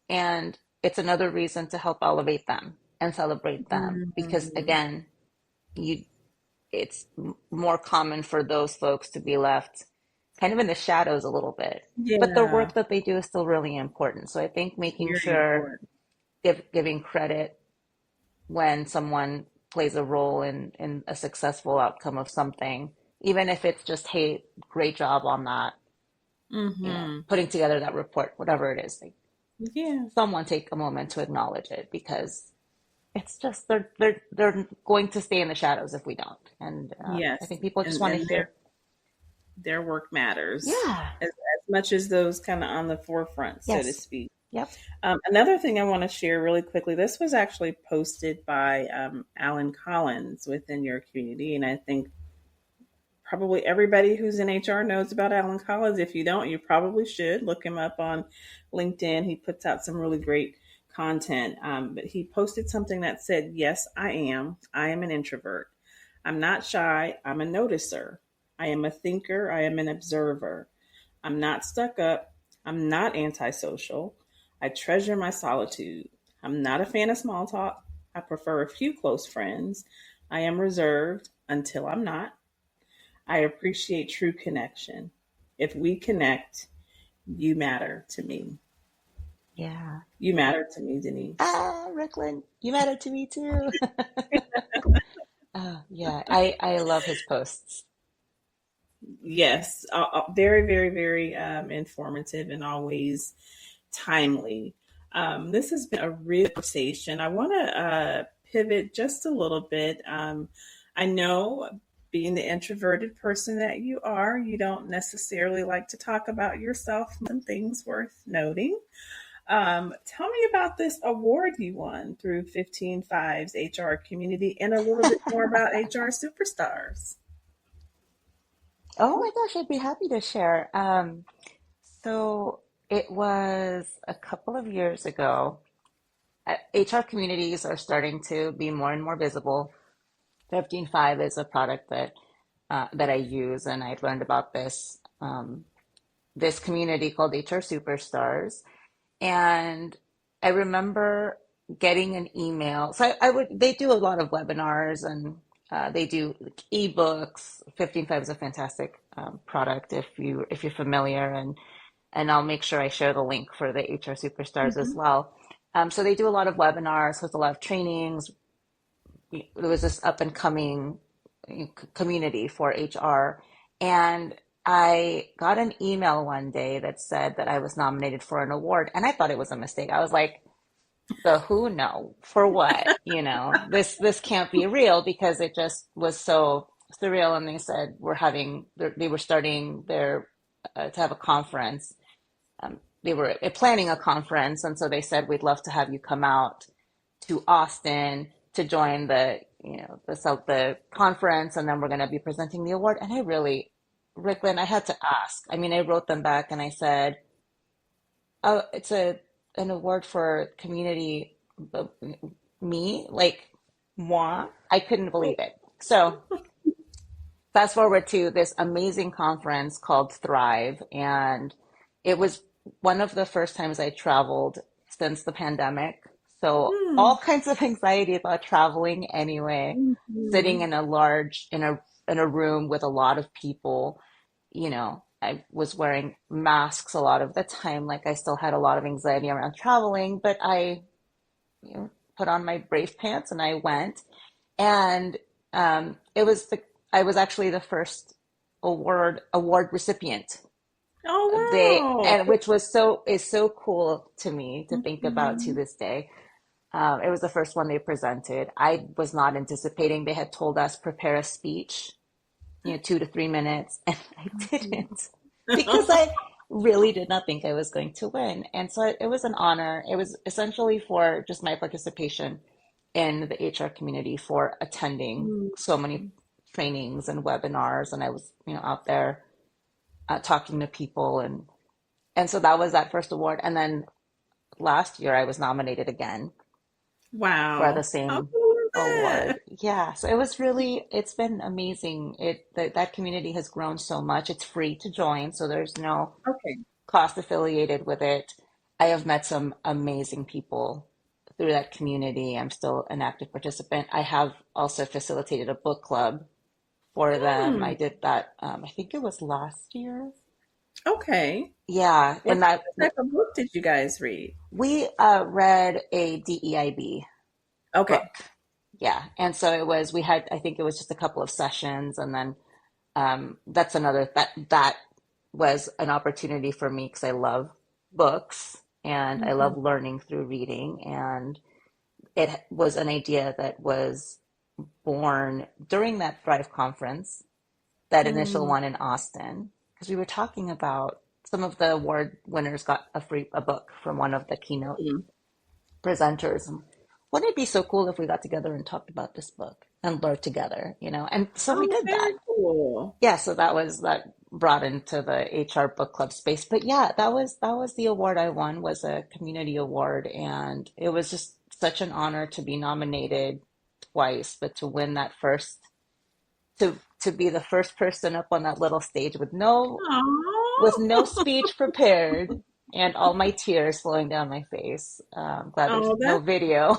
and it's another reason to help elevate them and celebrate them because Mhm. again, you it's more common for those folks to be left kind of in the shadows a little bit, but the Yeah, work that they do is still really important. So I think making very sure important. giving credit when someone plays a role in a successful outcome of something, even if it's just, hey, great job on that, Hmm. putting together that report, whatever it is, like Yeah. someone take a moment to acknowledge it because it's just they're going to stay in the shadows if we don't. And I Yes. think people just And want to and their hear, their work matters yeah, as much as those kind of on the forefront, so to yes, speak. yep, Another thing I want to share really quickly. This was actually posted by Alan Collins within your community, and I think probably everybody who's in HR knows about Alan Collins. If you don't, you probably should look him up on LinkedIn. He puts out some really great content. But he posted something that said, "Yes, I am. I am an introvert. I'm not shy. I'm a noticer. I am a thinker. I am an observer. I'm not stuck up. I'm not antisocial. I treasure my solitude. I'm not a fan of small talk. I prefer a few close friends. I am reserved until I'm not. I appreciate true connection. If we connect, you matter to me. yeah. You matter to me, Dennisse." Ah, Brooklyn, you matter to me too. Yeah, I love his posts. Yes, very, very, very informative and always timely. This has been a real conversation. I want to pivot just a little bit. I know, being the introverted person that you are, you don't necessarily like to talk about yourself. Some things worth noting. Tell me about this award you won through 15.5's HR community and a little bit more about HR superstars. Oh my gosh, I'd be happy to share. So it was a couple of years ago. HR communities are starting to be more and more visible. 15.5 is a product that I use, and I learned about this community called HR Superstars. And I remember getting an email. So I would they do a lot of webinars, and they do like ebooks. 15.5 is a fantastic product if you're familiar, and I'll make sure I share the link for the HR Superstars as Mhm. well. So they do a lot of webinars with a lot of trainings. There was this up and coming community for HR. And I got an email one day that said that I was nominated for an award. And I thought it was a mistake. I was like, the who? No, for what? This can't be real, because it just was so surreal. And they said they were starting to have a conference. They were planning a conference. And so they said, we'd love to have you come out to Austin to join the conference, and then we're going to be presenting the award. And Ricklin, I had to ask. I mean, I wrote them back and I said, "Oh, it's an award for community, me, like moi." I couldn't believe it. So fast forward to this amazing conference called Thrive, and it was one of the first times I traveled since the pandemic. So Hmm. all kinds of anxiety about traveling anyway, sitting Mhm. in a large in a room with a lot of people. I was wearing masks a lot of the time. Like, I still had a lot of anxiety around traveling, but I, put on my brave pants and I went. And I was actually the first award recipient. They Oh, and which was so is so cool to me to wow. think about to Mhm. this day. It was the first one they presented. I was not anticipating. They had told us prepare a speech, 2 to 3 minutes, and I didn't, because I really did not think I was going to win. And so it was an honor. It was essentially for just my participation in the HR community for attending so many trainings and webinars, and I was, out there talking to people, and so that was that first award. And then last year I was nominated again for the Wow. How same cool is that? award. Yeah, so it's been amazing. That community has grown so much. It's free to join, so there's no Okay. cost affiliated with it. I have met some amazing people through that community. I'm still an active participant. I have also facilitated a book club for them. Hmm. I did that, I think it was last year. Okay. Yeah, and that What type of book did you guys read? we read a DEIB Okay. book. Yeah, and so we had, I think it was just a couple of sessions, and then that's that was an opportunity for me because I love books and I Mhm. love learning through reading. And it was an idea that was born during that Thrive conference, that initial Mm. one in Austin, because we were talking about some of the award winners got a book from one of the keynote Mm. presenters. And wouldn't it be so cool if we got together and talked about this book and learned together, And so we Oh, did that. very cool. Yeah, so that brought into the HR book club space. But yeah, that was the award I won, was a community award, and it was just such an honor to be nominated twice, but to win that first, to be the first person up on that little stage with no Oh, speech prepared, and all my tears flowing down my face. Glad there's oh, no that's video.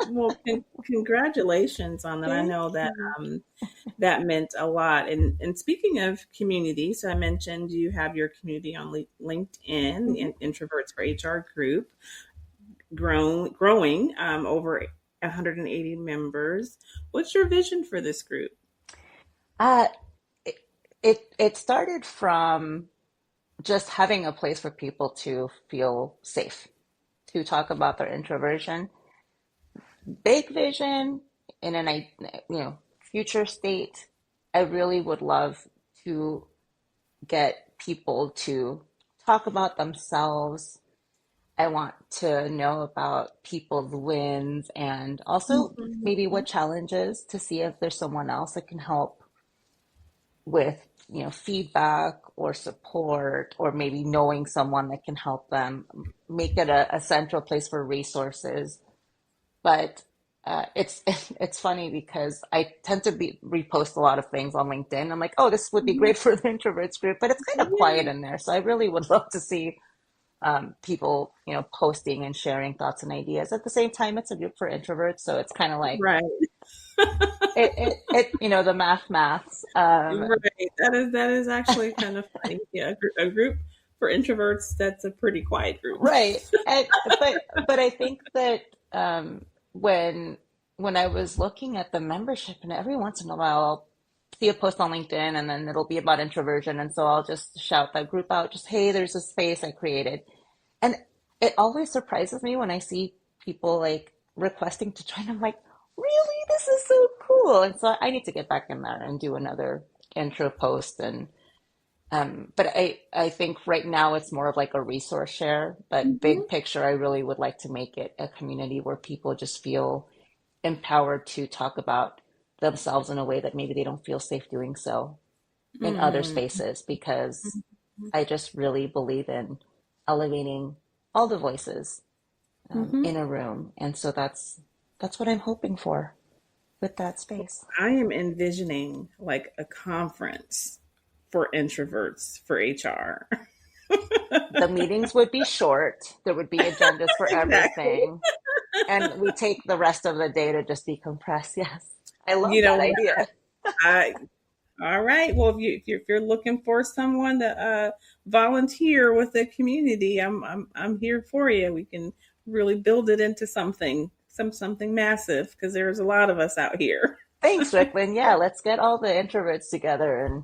well. Congratulations on that. I Thank know that you. that meant a lot. And speaking of community, so I mentioned you have your community on LinkedIn, the Mhm. Introverts for HR group, growing over 180 members. What's your vision for this group? Uh, it, it started from just having a place for people to feel safe, to talk about their introversion. Big vision in future state. I really would love to get people to talk about themselves. I want to know about people's wins, and also maybe Mhm. what challenges, to see if there's someone else that can help with, feedback or support, or maybe knowing someone that can help them, make it a central place for resources. But it's it's funny because I tend to be repost a lot of things on LinkedIn. I'm like, oh, this would be Mhm. great for the introverts group, but it's kind of quiet Yeah. in there. So I really would love to see people, posting and sharing thoughts and ideas. At the same time, it's a group for introverts, so it's kind of like Right. the maths. Right. That is actually kind of funny. Yeah, a group for introverts, that's a pretty quiet group. Right. But I think that um, when when I was looking at the membership, and every once in a while I'll see a post on LinkedIn, and then it'll be about introversion, and so I'll just shout that group out, just hey, there's a space I created, and it always surprises me when I see people like requesting to join. I'm like, really, this is so cool, and so I need to get back in there and do another intro post and but I think right now it's more of like a resource share, but Hmm. big picture, I really would like to make it a community where people just feel empowered to talk about themselves in a way that maybe they don't feel safe doing so in other Mm-hmm. spaces, because I just really believe in elevating all the voices Hmm. in a room. And so that's what I'm hoping for with that space. I am envisioning like a conference for introverts for HR. The meetings would be short. There would be agendas for Exactly. everything. And we take the rest of the day to just decompress. Yes. I love You that know what? idea. I All right. Well, if you're looking for someone to volunteer with the community, I'm here for you. We can really build it into something massive because there's a lot of us out here. Thanks, Ricklin. Yeah, let's get all the introverts together and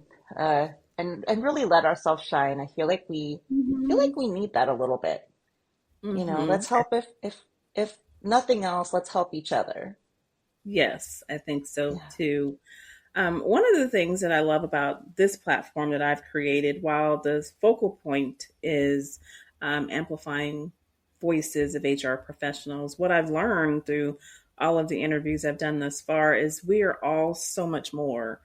and really let ourselves shine. I feel Hmm. like we need that a little bit. Hmm. Let's help if nothing else, let's help each other. Yes, I think so Yeah. too. One of the things that I love about this platform that I've created, while the focal point is amplifying voices of HR professionals, what I've learned through all of the interviews I've done thus far is we are all so much more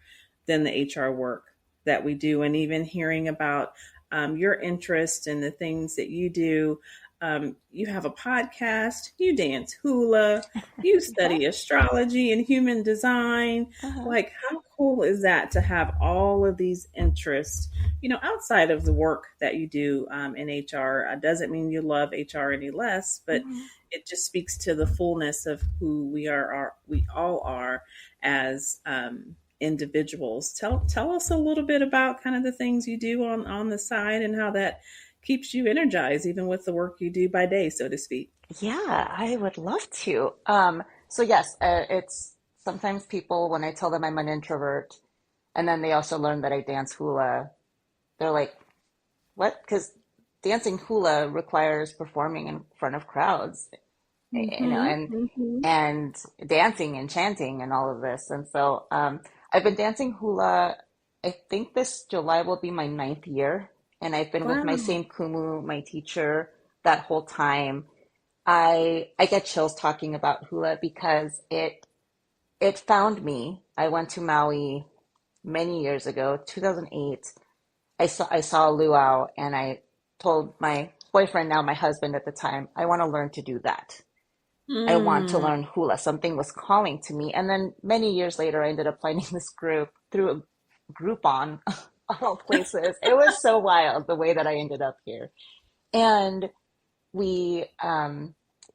than the HR work that we do. And even hearing about your interest and the things that you do. You have a podcast, you dance hula, you Yeah. study astrology and human design. Uh-huh. Like, how cool is that to have all of these interests, outside of the work that you do in HR? Doesn't mean you love HR any less, but Mhm. it just speaks to the fullness of who we all are as individuals. Tell us a little bit about kind of the things you do on the side and how that keeps you energized, even with the work you do by day, so to speak. Yeah, I would love to. So yes, it's sometimes people, when I tell them I'm an introvert, and then they also learn that I dance hula, they're like, what? Because dancing hula requires performing in front of crowds, Mm-hmm. Mm-hmm. and dancing and chanting and all of this. And so I've been dancing hula. I think this July will be my ninth year, and I've been with my Wow. same kumu, my teacher, that whole time. I get chills talking about hula because it found me. I went to Maui many years ago, 2008. I saw a luau, and I told my boyfriend, now my husband at the time, I want to learn to do that. I want to Mm. learn hula. Something was calling to me. And then many years later, I ended up finding this group through a Groupon of all places. It was so wild the way that I ended up here. And we,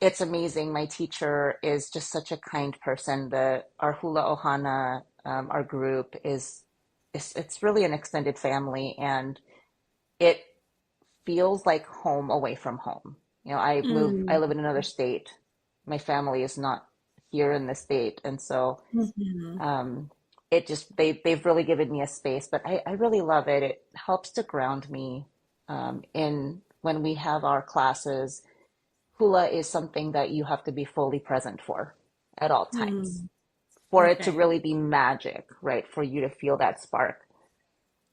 it's amazing. My teacher is just such a kind person. Our hula ohana, our group it's really an extended family, and it feels like home away from home. I Mm. live in another state. My family is not here in the state. And so Mhm. um, they've really given me a space, but I really love it. It helps to ground me in when we have our classes. Hula is something that you have to be fully present for at all times Mm. for it to Okay. really be magic, right? For you to feel that spark.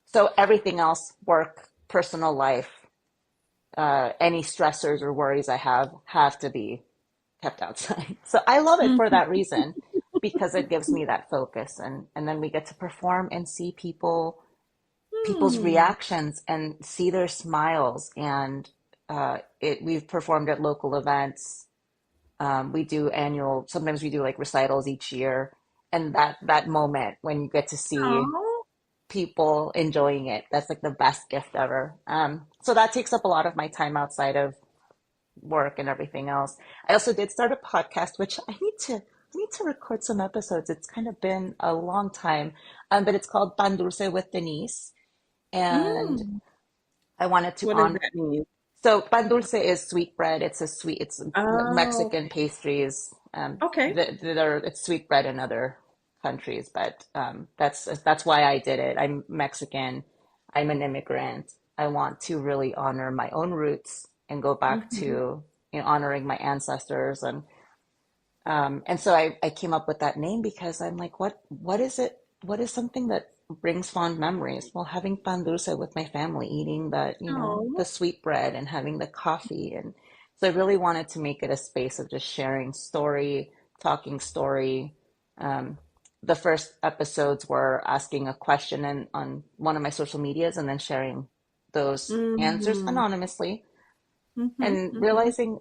So everything else, work, personal life, any stressors or worries I have to be kept outside. So I love it for Mhm. that reason, because it gives me that focus, and then we get to perform and see people's Mm. reactions and see their smiles, and it we've performed at local events Sometimes we do like recitals each year. And that moment when you get to see Oh. people enjoying it, that's like the best gift ever. So that takes up a lot of my time outside of work and everything else. I also did start a podcast, which I need to record some episodes. It's kind of been a long time, but it's called Pan Dulce with Denise, and Mm. I wanted to What does on. that mean? So pan dulce is sweet bread. It's Oh, Mexican pastries. okay. It's sweet bread in other countries, but that's why I did it. I'm Mexican. I'm an immigrant. I want to really honor my own roots and go back Hmm. to, honoring my ancestors, and so I came up with that name because I'm like, what is it? What is something that brings fond memories? Well, having pan dulce with my family, eating the Oh. sweet bread and having the coffee. And so I really wanted to make it a space of just sharing story, talking story. Um, the first episodes were asking a question on one of my social medias and then sharing those answers Mm-hmm. anonymously Mm-hmm. and Mm-hmm. realizing,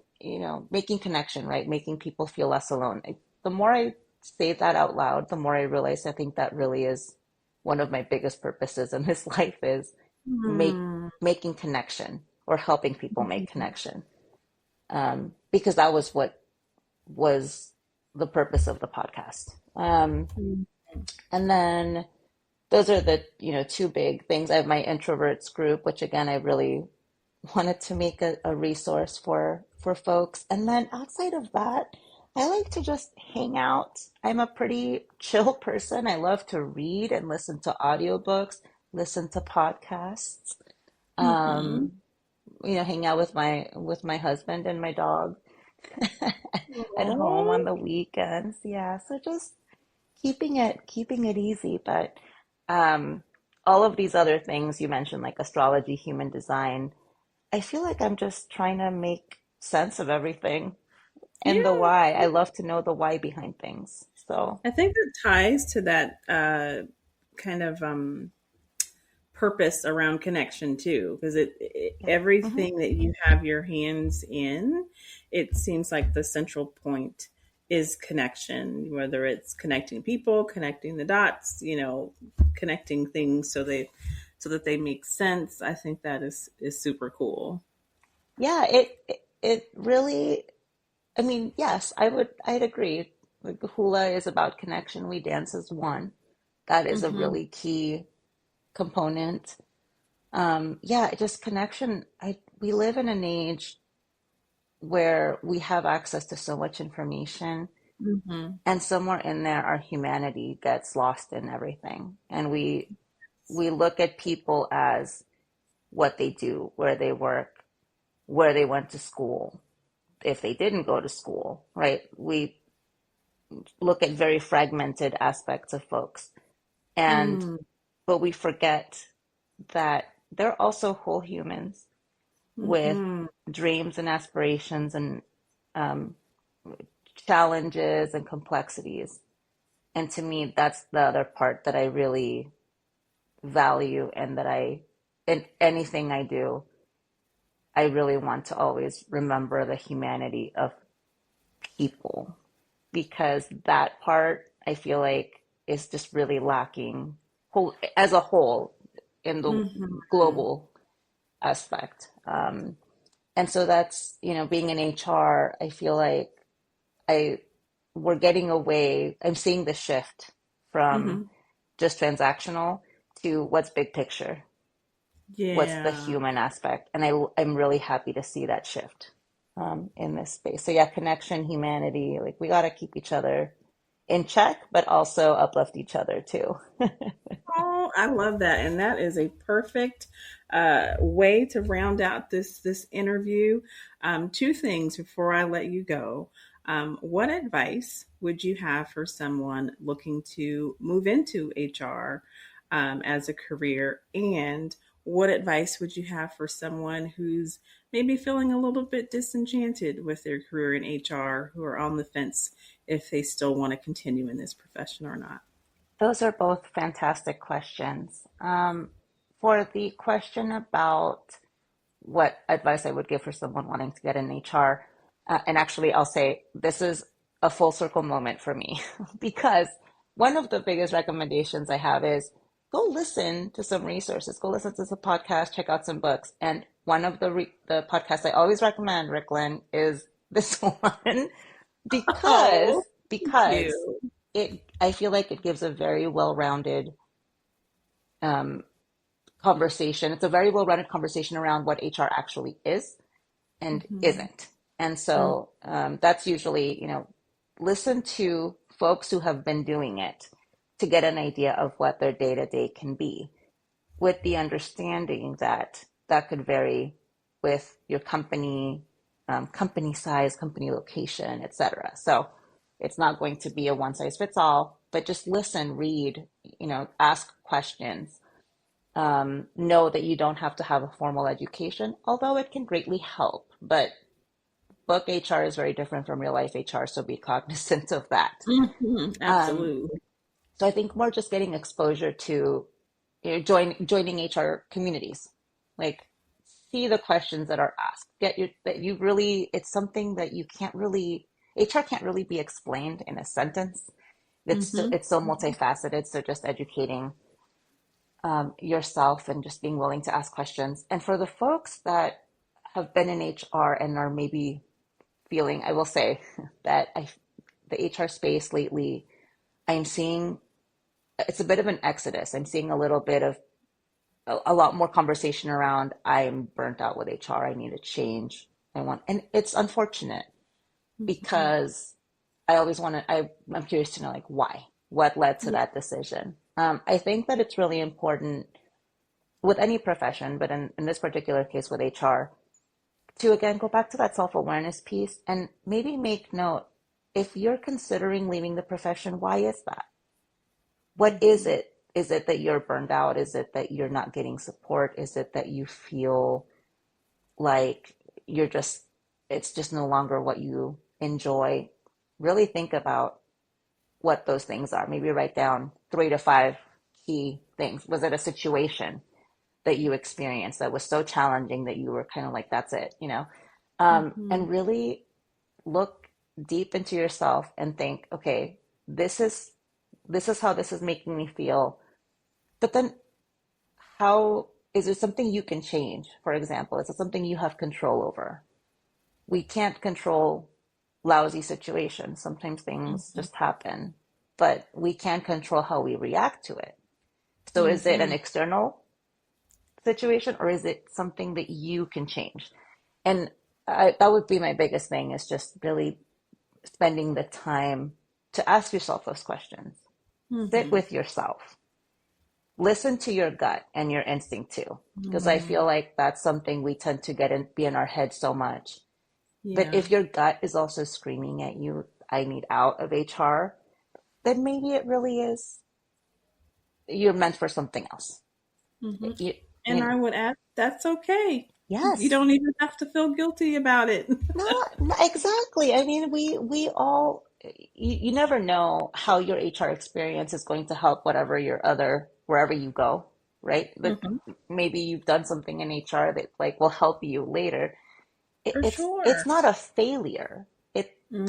making connection, right? Making people feel less alone. The more I say that out loud, the more I realize I think that really is one of my biggest purposes in this life is making connection or helping people make Mm-hmm. connection. Because that was what was the purpose of the podcast. And then those are the, two big things. I have my introverts group, which again, I really wanted to make a resource for folks. And then outside of that, I like to just hang out. I'm a pretty chill person. I love to read and listen to audiobooks, listen to podcasts, Mm-hmm. um, hang out with my husband and my dog at home on Oh, the weekends. Yeah, so just keeping it easy. But um, all of these other things you mentioned, like astrology, human design, I feel like I'm just trying to make sense of everything and the yeah. why. I love to know the why behind things. So, I think that ties to that kind of purpose around connection too, because yeah. Hmm. everything that you have your hands in, it seems like the central point is connection, whether it's connecting people, connecting the dots, connecting things so that they make sense. I think that is super cool. Yeah, it really, I mean, yes, I'd agree. Like hula is about connection. We dance as one. That is a Hmm. really key component. Yeah, just connection. We live in an age where we have access to so much information. Hmm. And somewhere in there, our humanity gets lost in everything. And we look at people as what they do, where they work, where they went to school, if they didn't go to school, right? We look at very fragmented aspects of folks. And Mm-hmm. but we forget that they're also whole humans with Mm-hmm. dreams and aspirations and um, challenges and complexities. And to me, that's the other part that I really value and that in anything I do, I really want to always remember the humanity of people because that part I feel like is just really lacking as a whole in the global aspect. And so that's, being in HR, I feel like I we're getting away. I'm seeing the shift from Hmm. just transactional to what's big picture, what's the Yeah. human aspect, and I'm really happy to see that shift in this space. So yeah, connection, humanity, like we got to keep each other in check, but also uplift each other too. Oh, I love that, and that is a perfect way to round out this interview. Two things before I let you go. What advice would you have for someone looking to move into HR as a career, and what advice would you have for someone who's maybe feeling a little bit disenchanted with their career in HR, who are on the fence if they still want to continue in this profession or not? Those are both fantastic questions. For the question about what advice I would give for someone wanting to get in HR, And actually, I'll say this is a full circle moment for me because one of the biggest recommendations I have is go listen to some resources, go listen to some podcasts, check out some books. And one of the podcasts I always recommend, Ricklin, is this one because Oh, thank because you. it I feel like it gives a very well-rounded um, conversation. It's a very well-rounded conversation around what HR actually is and Mhm. isn't. And Mm. so that's usually, listen to folks who have been doing it to get an idea of what their day to day can be, with the understanding that that could vary with your company, company size, company location, etc. So it's not going to be a one size fits all, but just listen, read, ask questions. Know that you don't have to have a formal education, although it can greatly help. But book HR is very different from real life HR, so be cognizant of that. Mhm. Um, Absolutely. so I think more just getting exposure to joining HR communities, like see the questions that are asked. Get your that you really it's something that you can't really HR can't really be explained in a sentence. Mhm. It's so multifaceted. So just educating yourself and just being willing to ask questions. And for the folks that have been in HR and are maybe feeling, I will say that the HR space lately, I'm seeing it's a bit of an exodus. I'm seeing a little bit of a lot more conversation around I'm burnt out with HR. I need a change. And it's unfortunate Mhm. because I always want to, I'm curious to know like why, what led to Yeah. that decision. I think that it's really important with any profession, but in this particular case with HR, to again go back to that self-awareness piece and maybe make note if you're considering leaving the profession, why is that? What is Mhm. it? Is it that you're burned out? Is it that you're not getting support? Is it that you feel like you're just, it's just no longer what you enjoy? Really think about what those things are. Maybe write down 3 to 5 key things. Was it a situation that you experienced that was so challenging that you were kind of like, that's it? Mhm. And really look deep into yourself and think, okay, this is this is how this is making me feel. But then how is it something you can change? For example, is it something you have control over? We can't control lousy situations. Sometimes things Mhm. just happen, but we can control how we react to it. So is it an Mhm. external situation or is it something that you can change? And that would be my biggest thing is just really spending the time to ask yourself those questions. Sit Mhm. with yourself. Listen to your gut and your instinct too. Because I Mhm. feel like that's something we tend to be in our head so much. But Yeah. if your gut is also screaming at you, I need out of HR, then maybe it really is you're meant for something else. Mhm. You, And you I would add, that's okay. You yes. don't even have to feel guilty about it. No, exactly. I mean, we all you never know how your HR experience is going to help whatever your other wherever you go, right? But Mhm. maybe you've done something in HR that like will help you later. For It's sure. not a failure.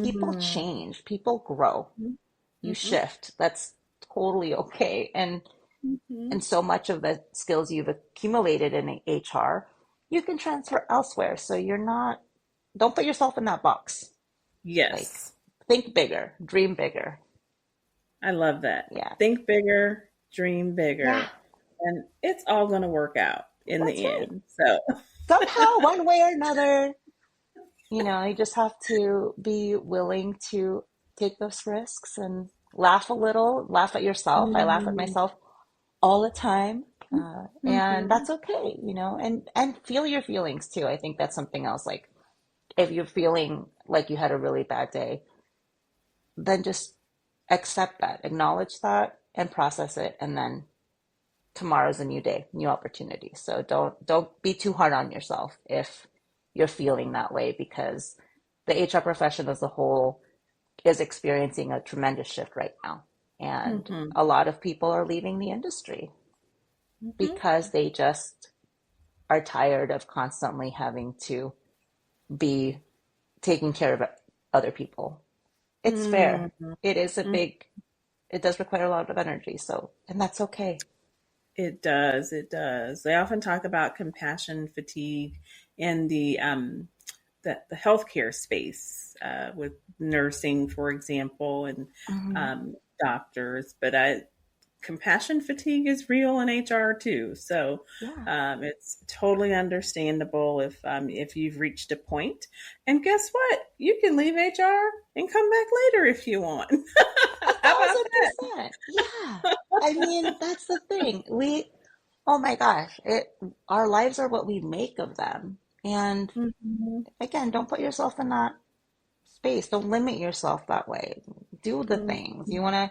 People Mhm. change, people grow, you Mhm. shift. That's totally okay. And Mhm. so much of the skills you've accumulated in HR, you can transfer elsewhere. So you're not, don't put yourself in that box. Like, Yes. think bigger, dream bigger. I love that. Yeah. Think bigger, dream Yeah, bigger, and it's all going to work out in that's the right. end. So, Somehow, one way or another, you just have to be willing to take those risks and laugh a little, laugh at yourself. I laugh at mhm. myself all the time. And Mhm. that's okay, and feel your feelings too. I think that's something else. Like if you're feeling like you had a really bad day, then just accept that, acknowledge that, and process it, and then tomorrow's a new day, new opportunity. So don't be too hard on yourself if you're feeling that way because the HR profession as a whole is experiencing a tremendous shift right now. And Mhm. a lot of people are leaving the industry Mhm. because they just are tired of constantly having to be taking care of other people. It's fair. It is a big, it does require a lot of energy. So, and that's okay. It does. It does. They often talk about compassion fatigue in the healthcare space with nursing, for example, and Hmm. doctors. But compassion fatigue is real in HR too. So Yeah. it's totally understandable if you've reached a point. And guess what? You can leave HR and come back later if you want. A How about thousand percent. Yeah. I mean, that's the thing. Oh my gosh, our lives are what we make of them. And that? Hmm. again, don't put yourself in that space. Don't limit yourself that way. Do the things. Hmm.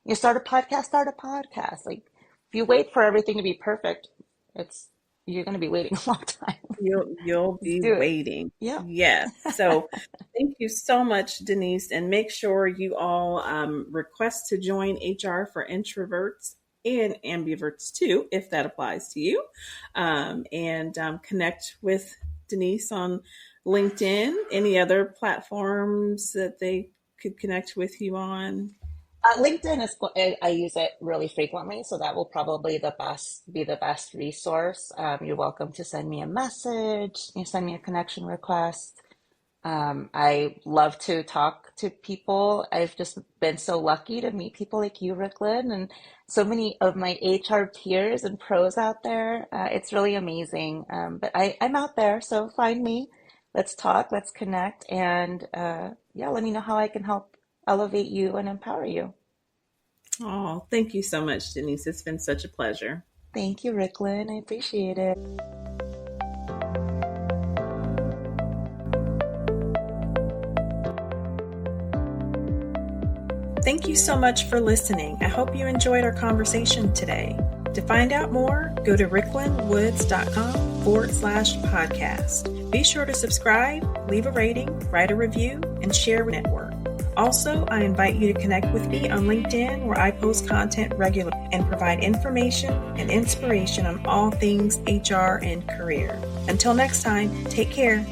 You start a podcast, start a podcast. Like if you wait for everything to be perfect, it's you're going to be waiting a long time. You'll Just be do it. waiting. Yeah. Yes. So thank you so much, Dennisse, and make sure you all request to join HR for introverts and ambiverts too, if that applies to you, and connect with Dennisse on LinkedIn. Any other platforms that they could connect with you on? LinkedIn I use it really frequently, so that will probably be the best resource. You're welcome to send me a message, you send me a connection request. I love to talk to people. I've just been so lucky to meet people like you, Ricklin, and so many of my HR peers and pros out there. It's really amazing. But I'm out there, so find me. Let's talk, let's connect, and yeah, let me know how I can help elevate you and empower you. Oh, thank you so much, Dennisse. It's been such a pleasure. Thank you, Ricklin. I appreciate it. Thank you so much for listening. I hope you enjoyed our conversation today. To find out more, go to ricklinwoods.com/podcast. Be sure to subscribe, leave a rating, write a review, and share with network. Also, I invite you to connect with me on LinkedIn, where I post content regularly and provide information and inspiration on all things HR and career. Until next time, take care.